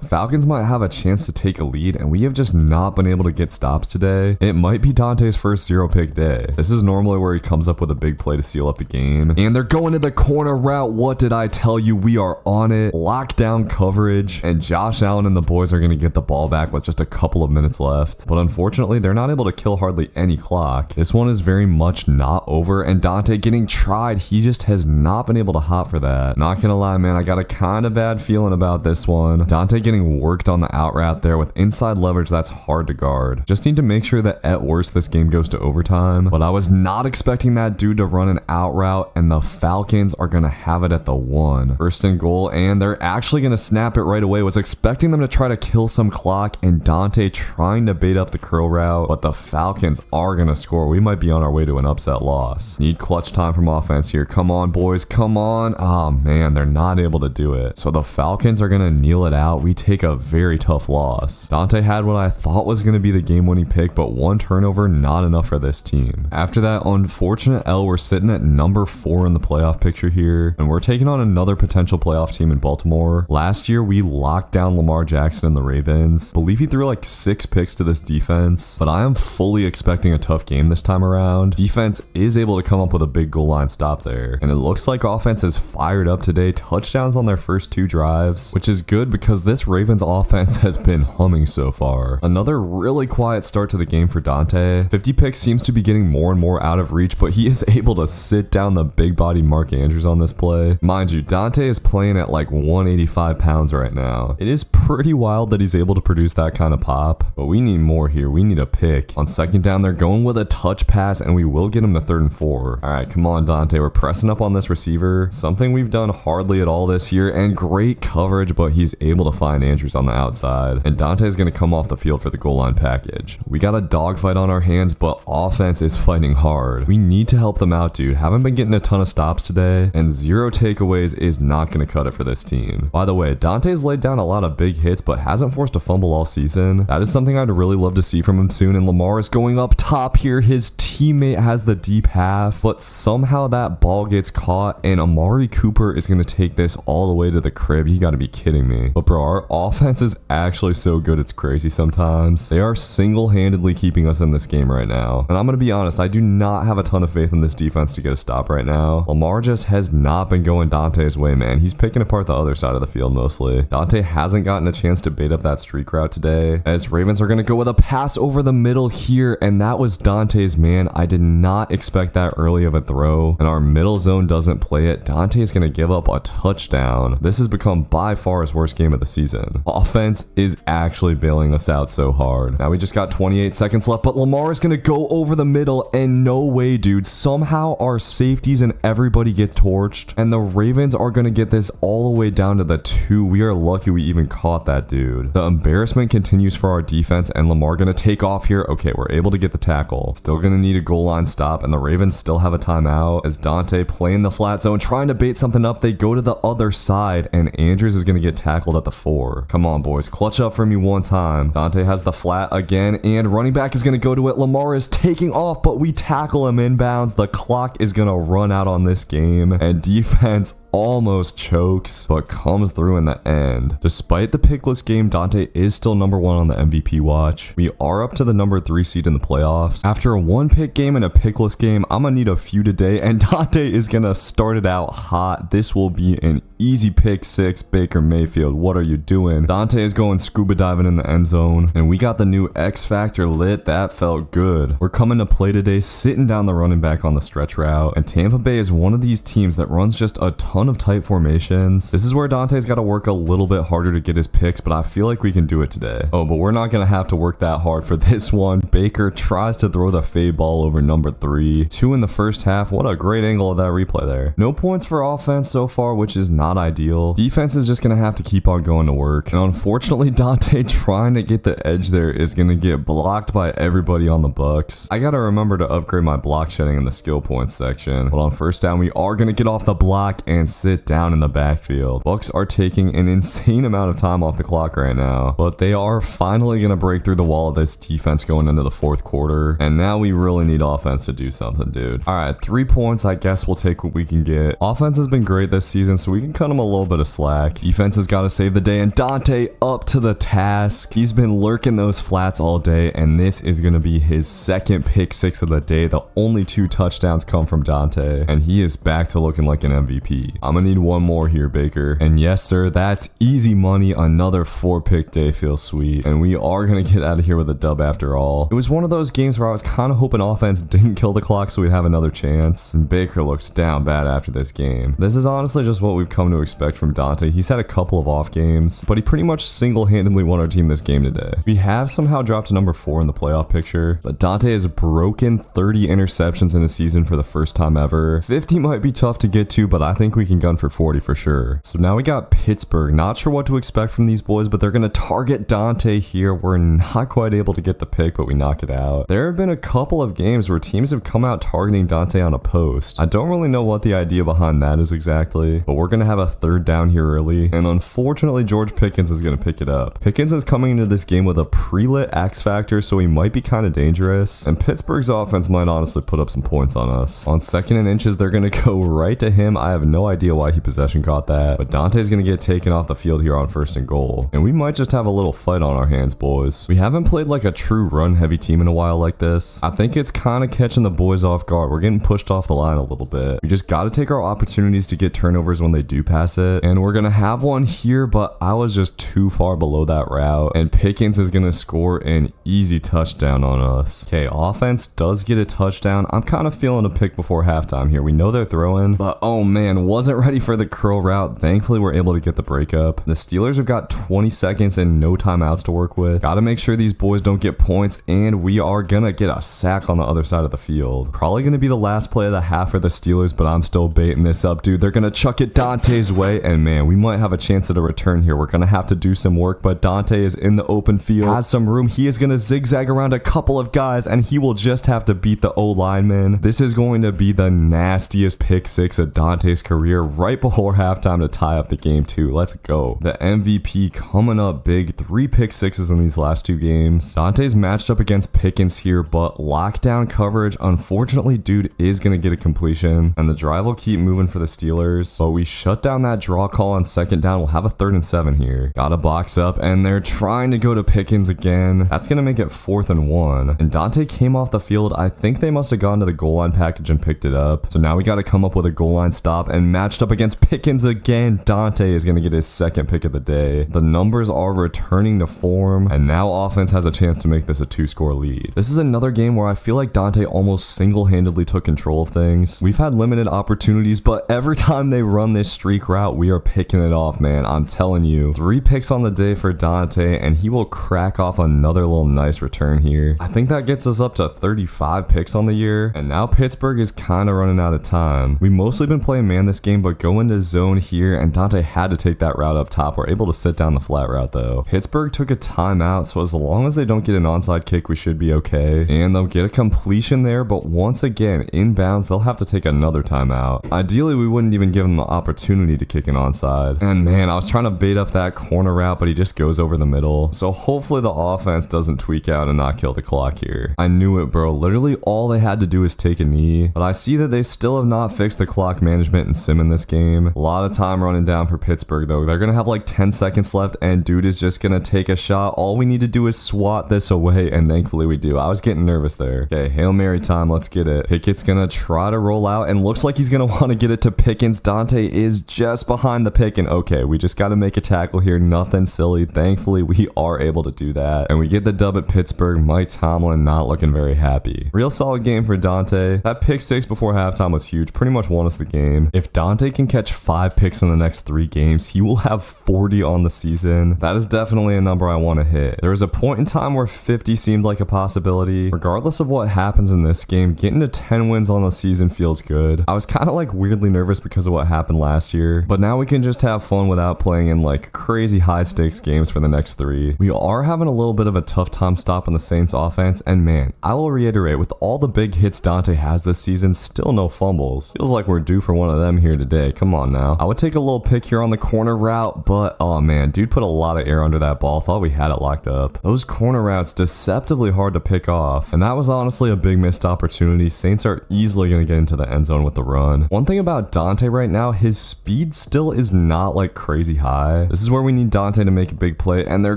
Falcons might have a chance to take a lead, and we have just not been able to get stops today. It might be Dante's first 0-pick day. This is normally where he comes up with a big play to seal up the game, and they're going to the corner route. What did I tell you? We are on it. Lockdown coverage, and Josh Allen and the boys are going to get the ball back with just a couple of minutes left, but unfortunately they're not able to kill hardly any clock. This one is very much not over, and Dante getting tried. He just has not been able to hop for that. Not gonna lie, man, I got a kind of bad feeling about this one. Dante getting worked on the out route there with inside leverage. That's hard to guard. Just need to make sure that at worst this game goes to overtime, but I was not expecting that dude to run an out route, and the Falcons are gonna have it at the 1. First and goal, and they're actually gonna snap it right away. Was expecting them to try to kill some clock, and Dante trying to bait up the curl route, but the Falcons are gonna score. We might be on our way to an upset loss. Need clutch time from offense here. Come on, boys, come on. Oh man, they're not able to do it. So the Falcons are gonna kneel it out. We take a very tough loss. Dante had what I thought was gonna be the game-winning pick, but one turnover, not enough for this team. After that unfortunate L, we're sitting at number 4 in the playoff picture here, and we're taking on another potential playoff team in Baltimore. Last year, we locked down Lamar Jackson and the Ravens. Believe he threw like 6 picks to this defense, but I am fully expecting a tough game this time around. Defense is able to come up with a big goal line stop there, and it looks like offense is fired up today. Touchdowns on their first 2 drives, which is good because this Ravens offense has been humming so far. Another really quiet start to the game for Dante. 50 picks seems to be getting more and more out of reach, but he is able to sit down the big body Mark Andrews on this play. Mind you, Dante is playing at like 185 pounds right now. It is pretty wild that he's able to produce that kind of pop. But we need more here. We need a pick. On second down, they're going with a touch pass, and we will get him to 3rd and 4. All right, come on, Dante. We're pressing up on this receiver. Something we've done hardly at all this year, and great coverage, but he's able to find Andrews on the outside. And Dante's going to come off the field for the goal line package. We got a dogfight on our hands, but offense is fighting hard. We need to help them out, dude. Haven't been getting a ton of stops today, and 0 takeaways is not going to cut it for this team. By the way, Dante's laid down a lot of big hits, but hasn't forced a fumble all season. That is something I'd really love to see from him soon, and Lamar is going up top here. His teammate has the deep half, but somehow that ball gets caught, and Amari Cooper is going to take this all the way to the crib. You got to be kidding me. But bro, our offense is actually so good, it's crazy sometimes. They are single-handedly keeping us in this game right now. And I'm going to be honest, I do not have a ton of faith in this defense to get a stop right now. Lamar just has not been going Dante's way, man. He's picking apart the other side of the field mostly. Dante hasn't gotten a chance to bait up that streak route today, as Ravens are going to go with a pass over the middle here, and that was Dante's man. I did not expect that early of a throw, and our middle zone doesn't play it. Dante is going to give up a touchdown. This has become by far his worst game of the season. Offense is actually bailing us out so hard. Now we just got 28 seconds left, but Lamar is going to go over the middle, and no way, dude. Somehow our safeties and everybody get torched, and the Ravens are going to get this all the way down to the 2. We are lucky we even caught that, dude. The embarrassment continues for our defense, and Lamar going to take off here. Okay, we're able to get the tackle. Still going to need a goal line stop, and the Ravens still have a timeout as Dante playing the flat zone, trying to bait something up. They go to the other side, and Andrews is going to get tackled at the 4. Come on, boys. Clutch up for me one time. Dante has the flat again, and running back is going to go to it. Lamar is taking off, but we tackle him inbounds. The clock is going to run out on this game, and defense almost chokes, but comes through in the end. Despite the pickless game, Dante is still number 1 on the MVP watch. We are up to the number 3 seed in the playoffs. After a 1-pick game and a pickless game, I'm gonna need a few today, and Dante is gonna start it out hot. This will be an easy pick 6. Baker Mayfield, what are you doing? Dante is going scuba diving in the end zone, and we got the new X Factor lit. That felt good. We're coming to play today, sitting down the running back on the stretch route, and Tampa Bay is one of these teams that runs just a ton of tight formations. This is where Dante's got to work a little bit harder to get his picks, but I feel like we can do it today. Oh, but we're not going to have to work that hard for this one. Baker tries to throw the fade ball over number 3. 2 in the first half. What a great angle of that replay there. No points for offense so far, which is not ideal. Defense is just going to have to keep on going to work. And unfortunately, Dante trying to get the edge there is going to get blocked by everybody on the Bucs. I got to remember to upgrade my block shedding in the skill points section. But on first down, we are going to get off the block and sit down in the backfield. Bucs are taking an insane amount of time off the clock right now, but they are finally going to break through the wall of this defense going into the 4th quarter. And now we really need offense to do something, dude. All right, 3 points. I guess we'll take what we can get. Offense has been great this season, so we can cut them a little bit of slack. Defense has got to save the day, and Dante up to the task. He's been lurking those flats all day, and this is going to be his 2nd pick 6 of the day. The only 2 touchdowns come from Dante, and he is back to looking like an MVP. I'm gonna need one more here, Baker. And yes, sir, that's easy money. Another 4-pick day feels sweet, and we are gonna get out of here with a dub after all. It was one of those games where I was kind of hoping offense didn't kill the clock so we'd have another chance, and Baker looks down bad after this game. This is honestly just what we've come to expect from Dante. He's had a couple of off games, but he pretty much single-handedly won our team this game today. We have somehow dropped to number 4 in the playoff picture, but Dante has broken 30 interceptions in a season for the first time ever. 50 might be tough to get to, but I think we can gun for 40 for sure. So now we got Pittsburgh. Not sure what to expect from these boys, but they're going to target Dante here. We're not quite able to get the pick, but we knock it out. There have been a couple of games where teams have come out targeting Dante on a post. I don't really know what the idea behind that is exactly, but we're going to have a 3rd down here early, and unfortunately George Pickens is going to pick it up. Pickens is coming into this game with a pre-lit X Factor, so he might be kind of dangerous, and Pittsburgh's offense might honestly put up some points on us. On 2nd and inches, they're going to go right to him. I have no idea why he possession caught that, but Dante's going to get taken off the field here on 1st and goal, and we might just have a little fight on our hands, boys. We haven't played like a true run-heavy team in a while like this. I think it's kind of catching the boys off guard. We're getting pushed off the line a little bit. We just got to take our opportunities to get turnovers when they do pass it, and we're going to have one here, but I was just too far below that route, and Pickens is going to score an easy touchdown on us. Okay, offense does get a touchdown. I'm kind of feeling a pick before halftime here. We know they're throwing, but oh man, wasn't wasn't ready for the curl route. Thankfully, we're able to get the breakup. The Steelers have got 20 seconds and no timeouts to work with. Gotta make sure these boys don't get points, and we are gonna get a sack on the other side of the field. Probably gonna be the last play of the half for the Steelers, but I'm still baiting this up, dude. They're gonna chuck it Dante's way, and man, we might have a chance at a return here. We're gonna have to do some work, but Dante is in the open field, has some room. He is gonna zigzag around a couple of guys, and he will just have to beat the O-lineman. This is going to be the nastiest pick six of Dante's career right before halftime to tie up the game too. Let's go. The MVP coming up big. 3 pick sixes in these last 2 games. Dante's matched up against Pickens here, but lockdown coverage, unfortunately, dude is gonna get a completion, and the drive will keep moving for the Steelers, but we shut down that draw call on second down. We'll have a 3rd and 7 here. Gotta box up, and they're trying to go to Pickens again. That's gonna make it 4th and 1, and Dante came off the field. I think they must have gone to the goal line package and picked it up, so now we gotta come up with a goal line stop, and matched up against Pickens again. Dante is gonna get his 2nd pick of the day. The numbers are returning to form, and now offense has a chance to make this a 2-score lead. This is another game where I feel like Dante almost single-handedly took control of things. We've had limited opportunities, but every time they run this streak route, we are picking it off, man. I'm telling you. 3 picks on the day for Dante, and he will crack off another little nice return here. I think that gets us up to 35 picks on the year, and now Pittsburgh is kind of running out of time. We mostly been playing man this game, but go into zone here, and Dante had to take that route up top. We're able to sit down the flat route though. Pittsburgh took a timeout, so as long as they don't get an onside kick, we should be okay. And they'll get a completion there, but once again, inbounds, they'll have to take another timeout. Ideally, we wouldn't even give them the opportunity to kick an onside. And man, I was trying to bait up that corner route, but he just goes over the middle. So hopefully the offense doesn't tweak out and not kill the clock here. I knew it, bro. Literally all they had to do is take a knee, but I see that they still have not fixed the clock management and sim in this game. A lot of time running down for Pittsburgh though. They're gonna have like 10 seconds left, and dude is just gonna take a shot. All we need to do is swat this away, and thankfully we do. I was getting nervous there. Okay, Hail Mary time. Let's get it. Pickett's gonna try to roll out, and looks like he's gonna want to get it to Pickens. Dante is just behind the pick, and okay, we just got to make a tackle here. Nothing silly. Thankfully, we are able to do that, and we get the dub at Pittsburgh. Mike Tomlin not looking very happy. Real solid game for Dante. That pick 6 before halftime was huge. Pretty much won us the game. If Dante can catch 5 picks in the next 3 games, he will have 40 on the season. That is definitely a number I want to hit. There was a point in time where 50 seemed like a possibility. Regardless of what happens in this game, getting to 10 wins on the season feels good. I was kind of like weirdly nervous because of what happened last year, but now we can just have fun without playing in like crazy high stakes games for the next 3. We are having a little bit of a tough time stopping the Saints offense, and man, I will reiterate, with all the big hits Dante has this season, still no fumbles. Feels like we're due for one of them here today. Come on now. I would take a little pick here on the corner route, but oh man, dude put a lot of air under that ball. Thought we had it locked up. Those corner routes deceptively hard to pick off, and that was honestly a big missed opportunity. Saints are easily going to get into the end zone with the run. One thing about Dante right now, his speed still is not like crazy high. This is where we need Dante to make a big play, and they're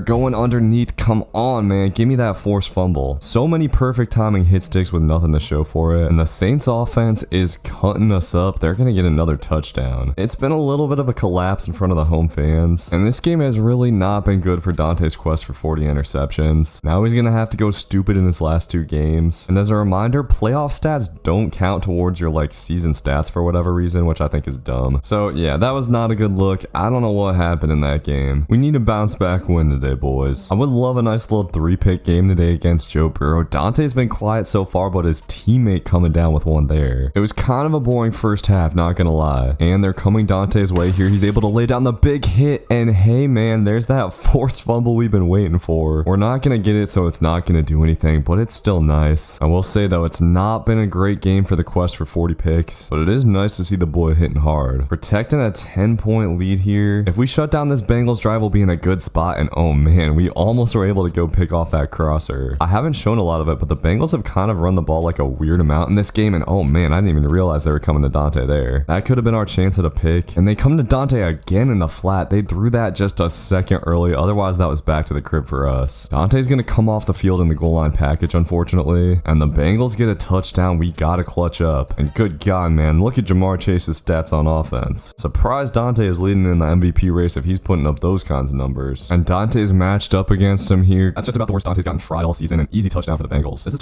going underneath. Come on, man. Give me that forced fumble. So many perfect timing hit sticks with nothing to show for it, and the Saints offense is cutting us up. They're going to get another touchdown. It's been a little bit of a collapse in front of the home fans, and this game has really not been good for Dante's quest for 40 interceptions. Now he's going to have to go stupid in his last 2 games, and as a reminder, playoff stats don't count towards your like season stats for whatever reason, which I think is dumb. So yeah, that was not a good look. I don't know what happened in that game. We need a bounce back win today, boys. I would love a nice little 3-pick game today against Joe Burrow. Dante's been quiet so far, but his teammate coming down with one there. It was kind of a boring first half, not gonna lie. And they're coming Dante's way here. He's able to lay down the big hit, and hey man, there's that forced fumble we've been waiting for. We're not gonna get it, so it's not gonna do anything, but it's still nice. I will say though, it's not been a great game for the quest for 40 picks, but it is nice to see the boy hitting hard. Protecting a 10-point lead here. If we shut down this Bengals drive, we'll be in a good spot, and oh man, we almost were able to go pick off that crosser. I haven't shown a lot of it, but the Bengals have kind of run the ball like a weird amount in this game, and oh man, I didn't even realize they were coming to Dante there. That could have been our chance at a pick, and they come to Dante again in the flat. They threw that just a second early, otherwise that was back to the crib for us. Dante's gonna come off the field in the goal line package, unfortunately, and the Bengals get a touchdown. We gotta clutch up, and good God, man, look at Jamar Chase's stats on offense. Surprised Dante is leading in the MVP race if he's putting up those kinds of numbers, and Dante's matched up against him here. That's just about the worst Dante's gotten fried all season. An easy touchdown for the Bengals. This is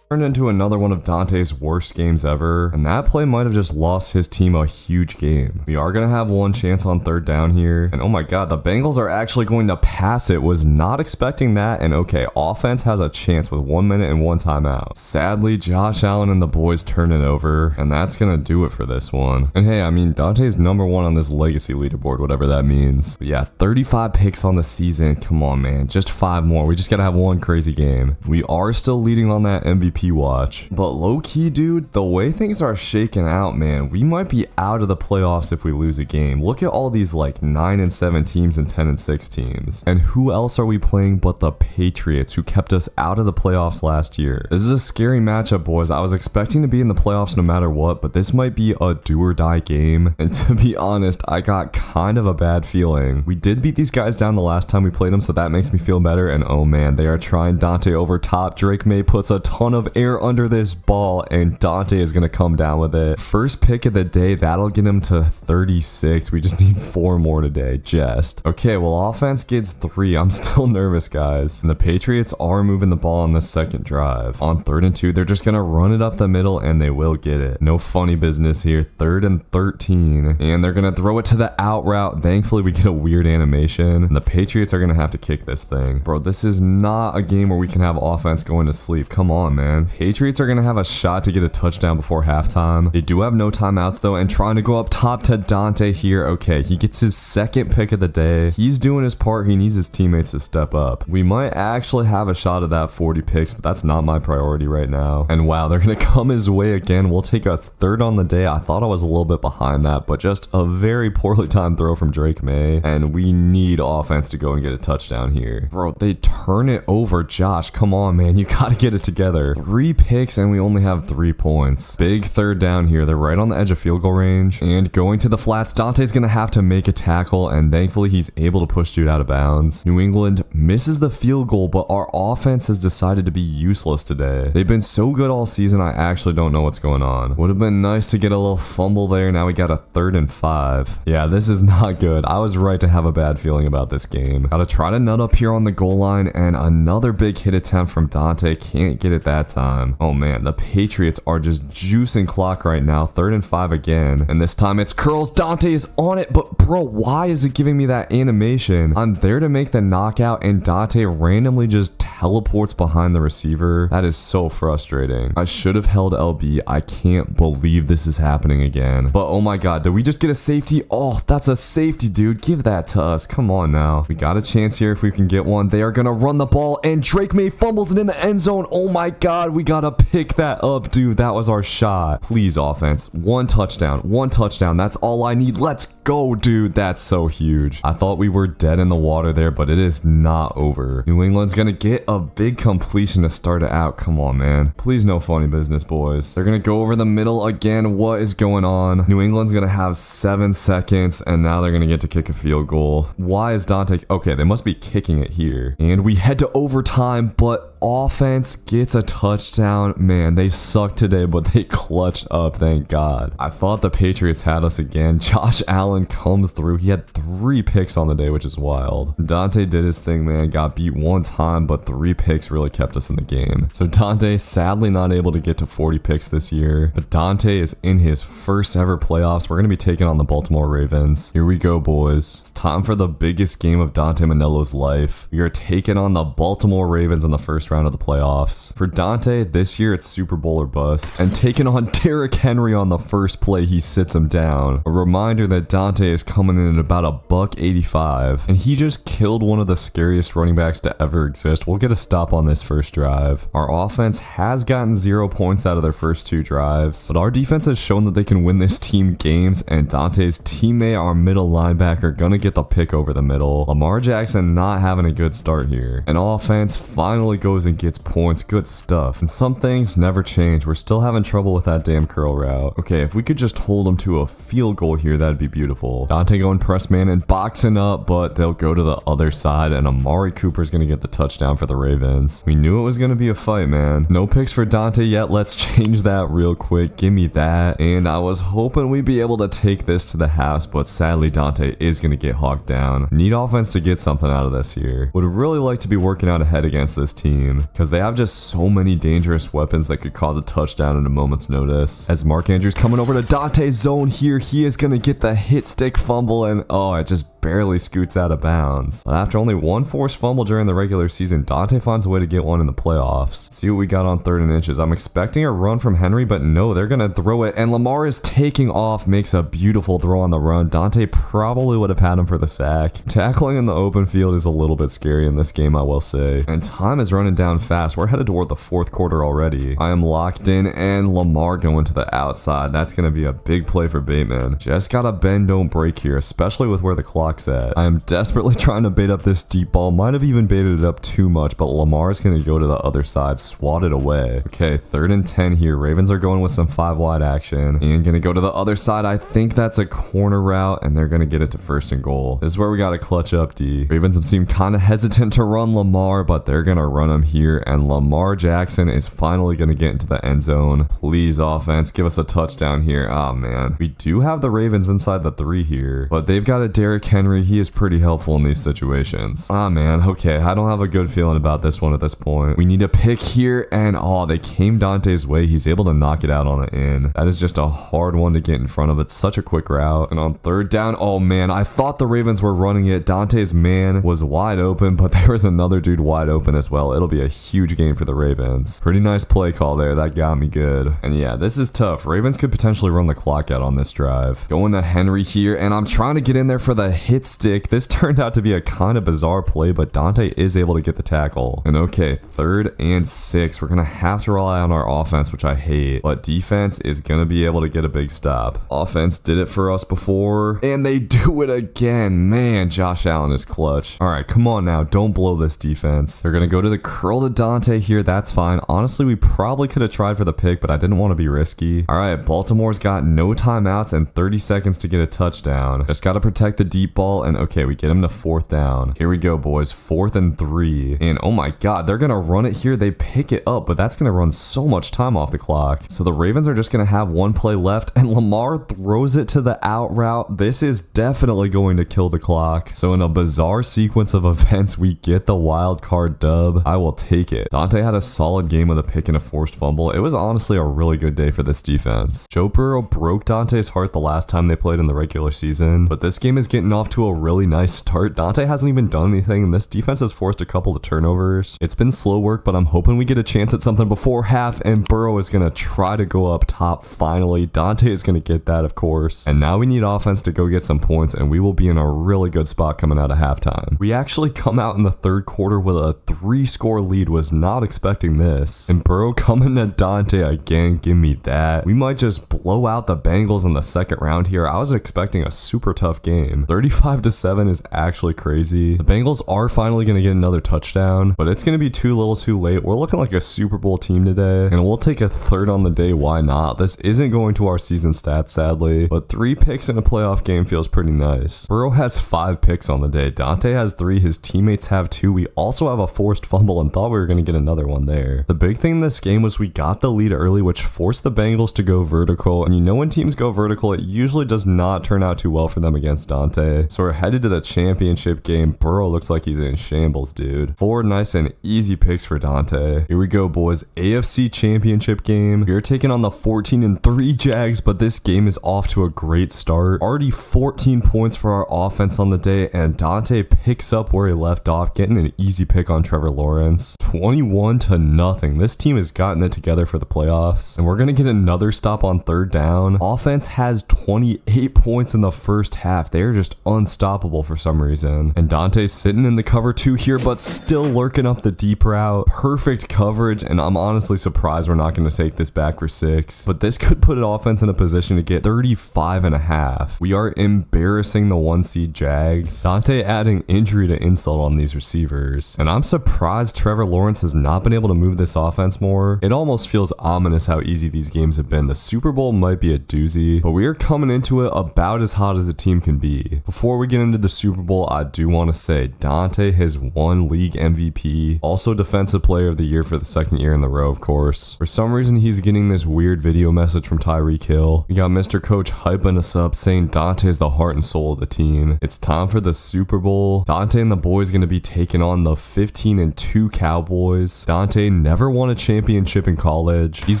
Turned into another one of Dante's worst games ever, and that play might have just lost his team a huge game. We are going to have one chance on third down here, and oh my god, the Bengals are actually going to pass it. Was not expecting that, and okay, offense has a chance with 1 minute and 1 timeout. Sadly, Josh Allen and the boys turn it over, and that's going to do it for this one. And hey, I mean, Dante's number 1 on this legacy leaderboard, whatever that means. But yeah, 35 picks on the season. Come on, man, just 5 more. We just got to have one crazy game. We are still leading on that MVP watch, but low-key, dude, the way things are shaking out, man, we might be out of the playoffs if we lose a game. Look at all these like 9-7 teams and 10-6 teams, and who else are we playing but the Patriots, who kept us out of the playoffs last year. This is a scary matchup, boys. I was expecting to be in the playoffs no matter what, but this might be a do or die game, and to be honest, I got kind of a bad feeling. We did beat these guys down the last time we played them, so that makes me feel better, and oh man, they are trying Dante over top. Drake May puts a ton of air under this ball, and Dante is going to come down with it. First pick of the day, that'll get him to 36. We just need 4 more today, just. Okay, well, offense gets 3. I'm still nervous, guys. And the Patriots are moving the ball on the second drive. On 3rd and 2, they're just going to run it up the middle, and they will get it. No funny business here. 3rd and 13, and they're going to throw it to the out route. Thankfully, we get a weird animation, and the Patriots are going to have to kick this thing. Bro, this is not a game where we can have offense going to sleep. Come on, man. Patriots are going to have a shot to get a touchdown before halftime. They do have no timeouts though, and trying to go up top to Dante here. Okay, he gets his 2nd pick of the day. He's doing his part. He needs his teammates to step up. We might actually have a shot at that 40 picks, but that's not my priority right now. And wow, they're going to come his way again. We'll take a 3rd on the day. I thought I was a little bit behind that, but just a very poorly timed throw from Drake May, and we need offense to go and get a touchdown here. Bro, they turn it over. Josh, come on, man. You got to get it together. 3 picks and we only have 3 points. Big 3rd down here. They're right on the edge of field goal range and going to the flats. Dante's gonna have to make a tackle, and thankfully he's able to push dude out of bounds. New England misses the field goal, but our offense has decided to be useless today. They've been so good all season, I actually don't know what's going on. Would have been nice to get a little fumble there. Now we got a 3rd and 5. Yeah, this is not good. I was right to have a bad feeling about this game. Gotta try to nut up here on the goal line, and another big hit attempt from Dante. Can't get it that time. Oh man, the Patriots are just juicing clock right now. 3rd and 5 again, and this time it's curls. Dante is on it, but bro, why is it giving me that animation? I'm there to make the knockout, and Dante randomly just teleports behind the receiver. That is so frustrating. I should have held LB. I can't believe this is happening again. But oh my god, did we just get a safety? Oh, that's a safety, dude. Give that to us. Come on now. We got a chance here if we can get one. They are gonna run the ball, and Drake May fumbles it in the end zone. Oh my god, we gotta pick that up, dude. That was our shot. Please, offense. 1 touchdown. 1 touchdown. That's all I need. Let's go, dude. That's so huge. I thought we were dead in the water there, but it is not over. New England's gonna get a big completion to start it out. Come on, man. Please, no funny business, boys. They're gonna go over the middle again. What is going on? New England's gonna have 7 seconds, and now they're gonna get to kick a field goal. Why is Dante? Okay, they must be kicking it here. And we head to overtime, but offense gets a touchdown. Man, they suck today, but they clutched up, thank God. I thought the Patriots had us again. Josh Allen comes through. He had 3 picks on the day, which is wild. Dante did his thing, man. Got beat 1 time, but 3 picks really kept us in the game. So Dante, sadly not able to get to 40 picks this year, but Dante is in his first ever playoffs. We're going to be taking on the Baltimore Ravens. Here we go, boys. It's time for the biggest game of Dante Manello's life. We are taking on the Baltimore Ravens in the first round of the playoffs. For Dante, this year it's Super Bowl or bust, and taking on Derrick Henry on the first play, he sits him down. A reminder that Dante is coming in at about $185, and he just killed one of the scariest running backs to ever exist. We'll get a stop on this first drive. Our offense has gotten 0 points out of their first 2 drives, but our defense has shown that they can win this team games, and Dante's teammate, our middle linebacker, gonna get the pick over the middle. Lamar Jackson not having a good start here. And offense finally goes and gets points. Good stuff. And some things never change. We're still having trouble with that damn curl route. Okay, if we could just hold them to a field goal here, that'd be beautiful. beautiful. Dante going press man and boxing up, but they'll go to the other side, and Amari Cooper's going to get the touchdown for the Ravens. We knew it was going to be a fight, man. No picks for Dante yet. Let's change that real quick. Give me that. And I was hoping we'd be able to take this to the house, but sadly Dante is going to get hawked down. Need offense to get something out of this here. Would really like to be working out ahead against this team because they have just so many dangerous weapons that could cause a touchdown in a moment's notice. As Mark Andrews coming over to Dante's zone here, he is going to get the hit stick fumble, and oh, it just barely scoots out of bounds. But after only one forced fumble during the regular season, Dante finds a way to get one in the playoffs. See what we got on 3rd and inches. I'm expecting a run from Henry, but no, they're going to throw it, and Lamar is taking off, makes a beautiful throw on the run. Dante probably would have had him for the sack. Tackling in the open field is a little bit scary in this game, I will say. And time is running down fast. We're headed toward the 4th quarter already. I am locked in, and Lamar going to the outside. That's going to be a big play for Bateman. Just got to bend, don't break here, especially with where the clock's at. I am desperately trying to bait up this deep ball. Might have even baited it up too much, but Lamar is going to go to the other side, swat it away. Okay, 3rd and 10 here. Ravens are going with some 5-wide action and going to go to the other side. I think that's a corner route, and they're going to get it to 1st and goal. This is where we got to clutch up, D. Ravens have seemed kind of hesitant to run Lamar, but they're going to run him here, and Lamar Jackson is finally going to get into the end zone. Please, offense, give us a touchdown here. Oh, man. We do have the Ravens inside the 3 here, but they've got a Derrick Henry. He is pretty helpful in these situations. Ah, man. Okay, I don't have a good feeling about this one at this point. We need a pick here, and oh, they came Dante's way. He's able to knock it out on an in. That is just a hard one to get in front of. It's such a quick route. And on 3rd down, oh, man, I thought the Ravens were running it. Dante's man was wide open, but there was another dude wide open as well. It'll be a huge gain for the Ravens. Pretty nice play call there. That got me good. And yeah, this is tough. Ravens could potentially run the clock out on this drive. Going to Henry here, and I'm trying to get in there for the hit stick. This turned out to be a kind of bizarre play, but Dante is able to get the tackle. And okay, 3rd and 6. We're going to have to rely on our offense, which I hate, but defense is going to be able to get a big stop. Offense did it for us before, and they do it again. Man, Josh Allen is clutch. All right, come on now. Don't blow this defense. They're going to go to the curl to Dante here. That's fine. Honestly, we probably could have tried for the pick, but I didn't want to be risky. All right, Baltimore's got no timeouts and 30 seconds to get a touchdown. Just got to protect the deep ball, and okay, we get him to 4th down. Here we go, boys. 4th and 3. And oh my God, they're going to run it here. They pick it up, but that's going to run so much time off the clock. So the Ravens are just going to have one play left, and Lamar throws it to the out route. This is definitely going to kill the clock. So in a bizarre sequence of events, we get the wild card dub. I will take it. Dante had a solid game with a pick and a forced fumble. It was honestly a really good day for this defense. Joe Burrow broke Dante's heart the last time they played in the regular season, but this game is getting off to a really nice start. Dante hasn't even done anything, and this defense has forced a couple of turnovers. It's been slow work, but I'm hoping we get a chance at something before half, and Burrow is going to try to go up top finally. Dante is going to get that, of course. And now we need offense to go get some points, and we will be in a really good spot coming out of halftime. We actually come out in the 3rd quarter with a 3-score lead. Was not expecting this. And Burrow coming to Dante again. Give me that. We might just blow out the Bengals in the 2nd round here. I was expecting a super tough game. 35-7 is actually crazy. The Bengals are finally going to get another touchdown, but it's going to be too little too late. We're looking like a Super Bowl team today, and we'll take a 3rd on the day. Why not? This isn't going to our season stats, sadly, but 3 picks in a playoff game feels pretty nice. Burrow has 5 picks on the day. Dante has 3. His teammates have 2. We also have a forced fumble and thought we were going to get another one there. The big thing in this game was we got the lead early, which forced the Bengals to go vertical, and you know when teams go vertical, it usually does not turn out too well for them against Dante. So we're headed to the championship game. Burrow looks like he's in shambles, dude. 4 nice and easy picks for Dante. Here we go, boys. AFC Championship game. We're taking on the 14-3 Jags, but this game is off to a great start. Already 14 points for our offense on the day, and Dante picks up where he left off, getting an easy pick on Trevor Lawrence. 21-0. This team has gotten it together for the playoffs, and we're going to get another stop on 3rd down. Offense has 28 points in the first half. They're just unstoppable for some reason. And Dante's sitting in the cover 2 here, but still lurking up the deep route. Perfect coverage, and I'm honestly surprised we're not going to take this back for 6. But this could put an offense in a position to get 35.5. We are embarrassing the 1 seed Jags. Dante adding injury to insult on these receivers. And I'm surprised Trevor Lawrence has not been able to move this offense more. It almost feels ominous how easy these games have been. The Super Bowl might be a doozy, but we are coming into it about as hot as a team can be. Before we get into the Super Bowl, I do want to say Dante has won league MVP, also defensive player of the year for the 2nd year in the row, of course. For some reason, he's getting this weird video message from Tyreek Hill. We got Mr. Coach hyping us up, saying Dante is the heart and soul of the team. It's time for the Super Bowl. Dante and the boys going to be taking on the 15-2 Cowboys. Dante never won a championship in college. He's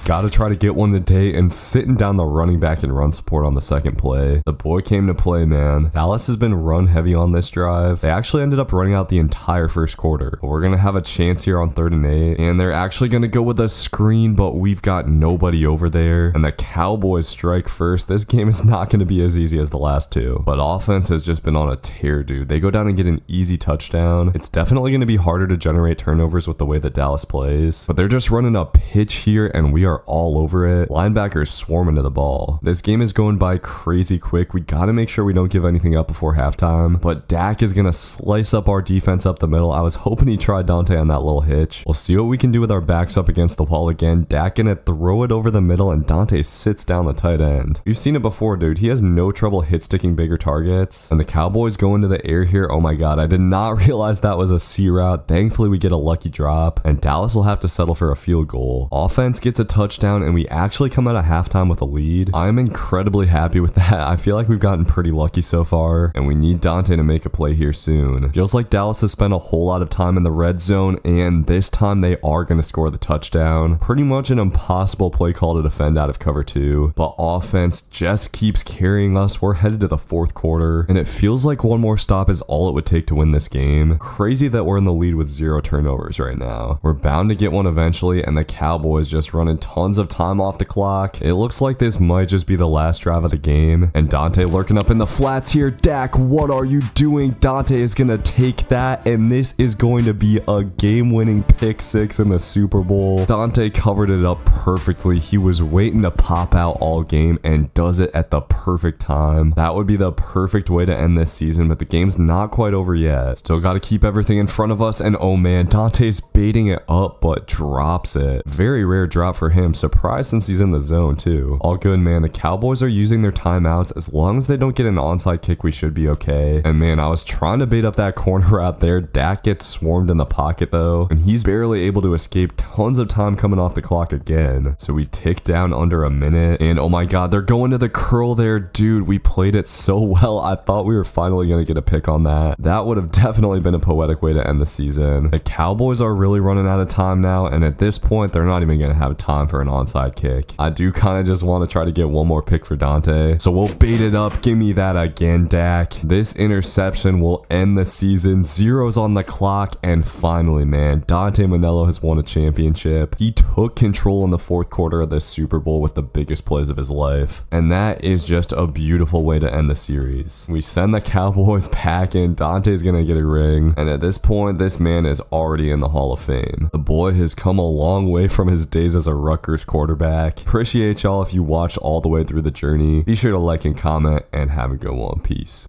got to try to get one today, and sitting down the running back and run support on the 2nd play. The boy came to play, man. Dallas has been run heavy on this drive. They actually ended up running out the entire 1st quarter. But we're going to have a chance here on 3rd and 8, and they're actually going to go with a screen, but we've got nobody over there, and the Cowboys strike first. This game is not going to be as easy as the last 2, but offense has just been on a tear, dude. They go down and get an easy touchdown. It's definitely going to be harder to generate turnovers with the way that Dallas plays, but they're just running a pitch here, and we are all over it. Linebackers swarming to the ball. This game is going by crazy quick. We got to make sure we don't give anything up before halftime, but Dak is going to slice up our defense up the middle. I was hoping he tried Dante on that little hitch. We'll see what we can do with our backs up against the wall again. Dak gonna throw it over the middle, and Dante sits down the tight end. We've seen it before, dude. He has no trouble hit sticking bigger targets, and the Cowboys go into the air here. Oh my god, I did not realize that was a C route. Thankfully, we get a lucky drop, and Dallas will have to settle for a field goal. Offense gets a touchdown, and we actually come out of halftime with a lead. I'm incredibly happy with that. I feel like we've gotten pretty lucky so far, and we need Dante to make a play here soon. Feels like Dallas has spent a whole lot of time in the red zone, and this time they are going to score the touchdown. Pretty much an impossible play call to defend out of cover 2, but offense just keeps carrying us. We're headed to the 4th quarter, and it feels like one more stop is all it would take to win this game. Crazy that we're in the lead with 0 turnovers right now. We're bound to get one eventually, and the Cowboys just running tons of time off the clock. It looks like this might just be the last drive of the game, and Dante lurking up in the flats here. Dak, what are you doing? Dante is gonna take that, and this is going to be a game-winning pick 6 in the Super Bowl. Dante covered it up perfectly. He was waiting to pop out all game and does it at the perfect time. That would be the perfect way to end this season, but the game's not quite over yet. Still got to keep everything in front of us, and oh man, Dante's baiting it up but drops it. Very rare drop for him. Surprised since he's in the zone too. All good, man. The Cowboys are using their timeouts. As long as they don't get an onside kick, we should be okay. And man, I was trying to bait up that corner out there. Dak gets swarmed in the pocket though, and he's barely able to escape. Tons of time coming off the clock again. So we tick down under a minute, and oh my god, they're going to the curl there. Dude, we played it so well. I thought we were finally going to get a pick on that. That would have definitely been a poetic way to end the season. The Cowboys are really running out of time now, and at this point, they're not even going to have time for an onside kick. I do kind of just want to try to get one more pick for Dante, so we'll bait it up. Give me that again, Dak. This interception will end the season. 0's on the clock, and finally, man, Dante Manello has won a championship. He took control in the 4th quarter of the Super Bowl with the biggest plays of his life, and that is just a beautiful way to end the series. We send the Cowboys packing. Dante's gonna get a ring, and at this point, this man is already in the Hall of Fame. The boy has come a long way from his days as a Rutgers quarterback. Appreciate y'all if you watch all the way through the journey. Be sure to like and comment, and have a good one. Peace.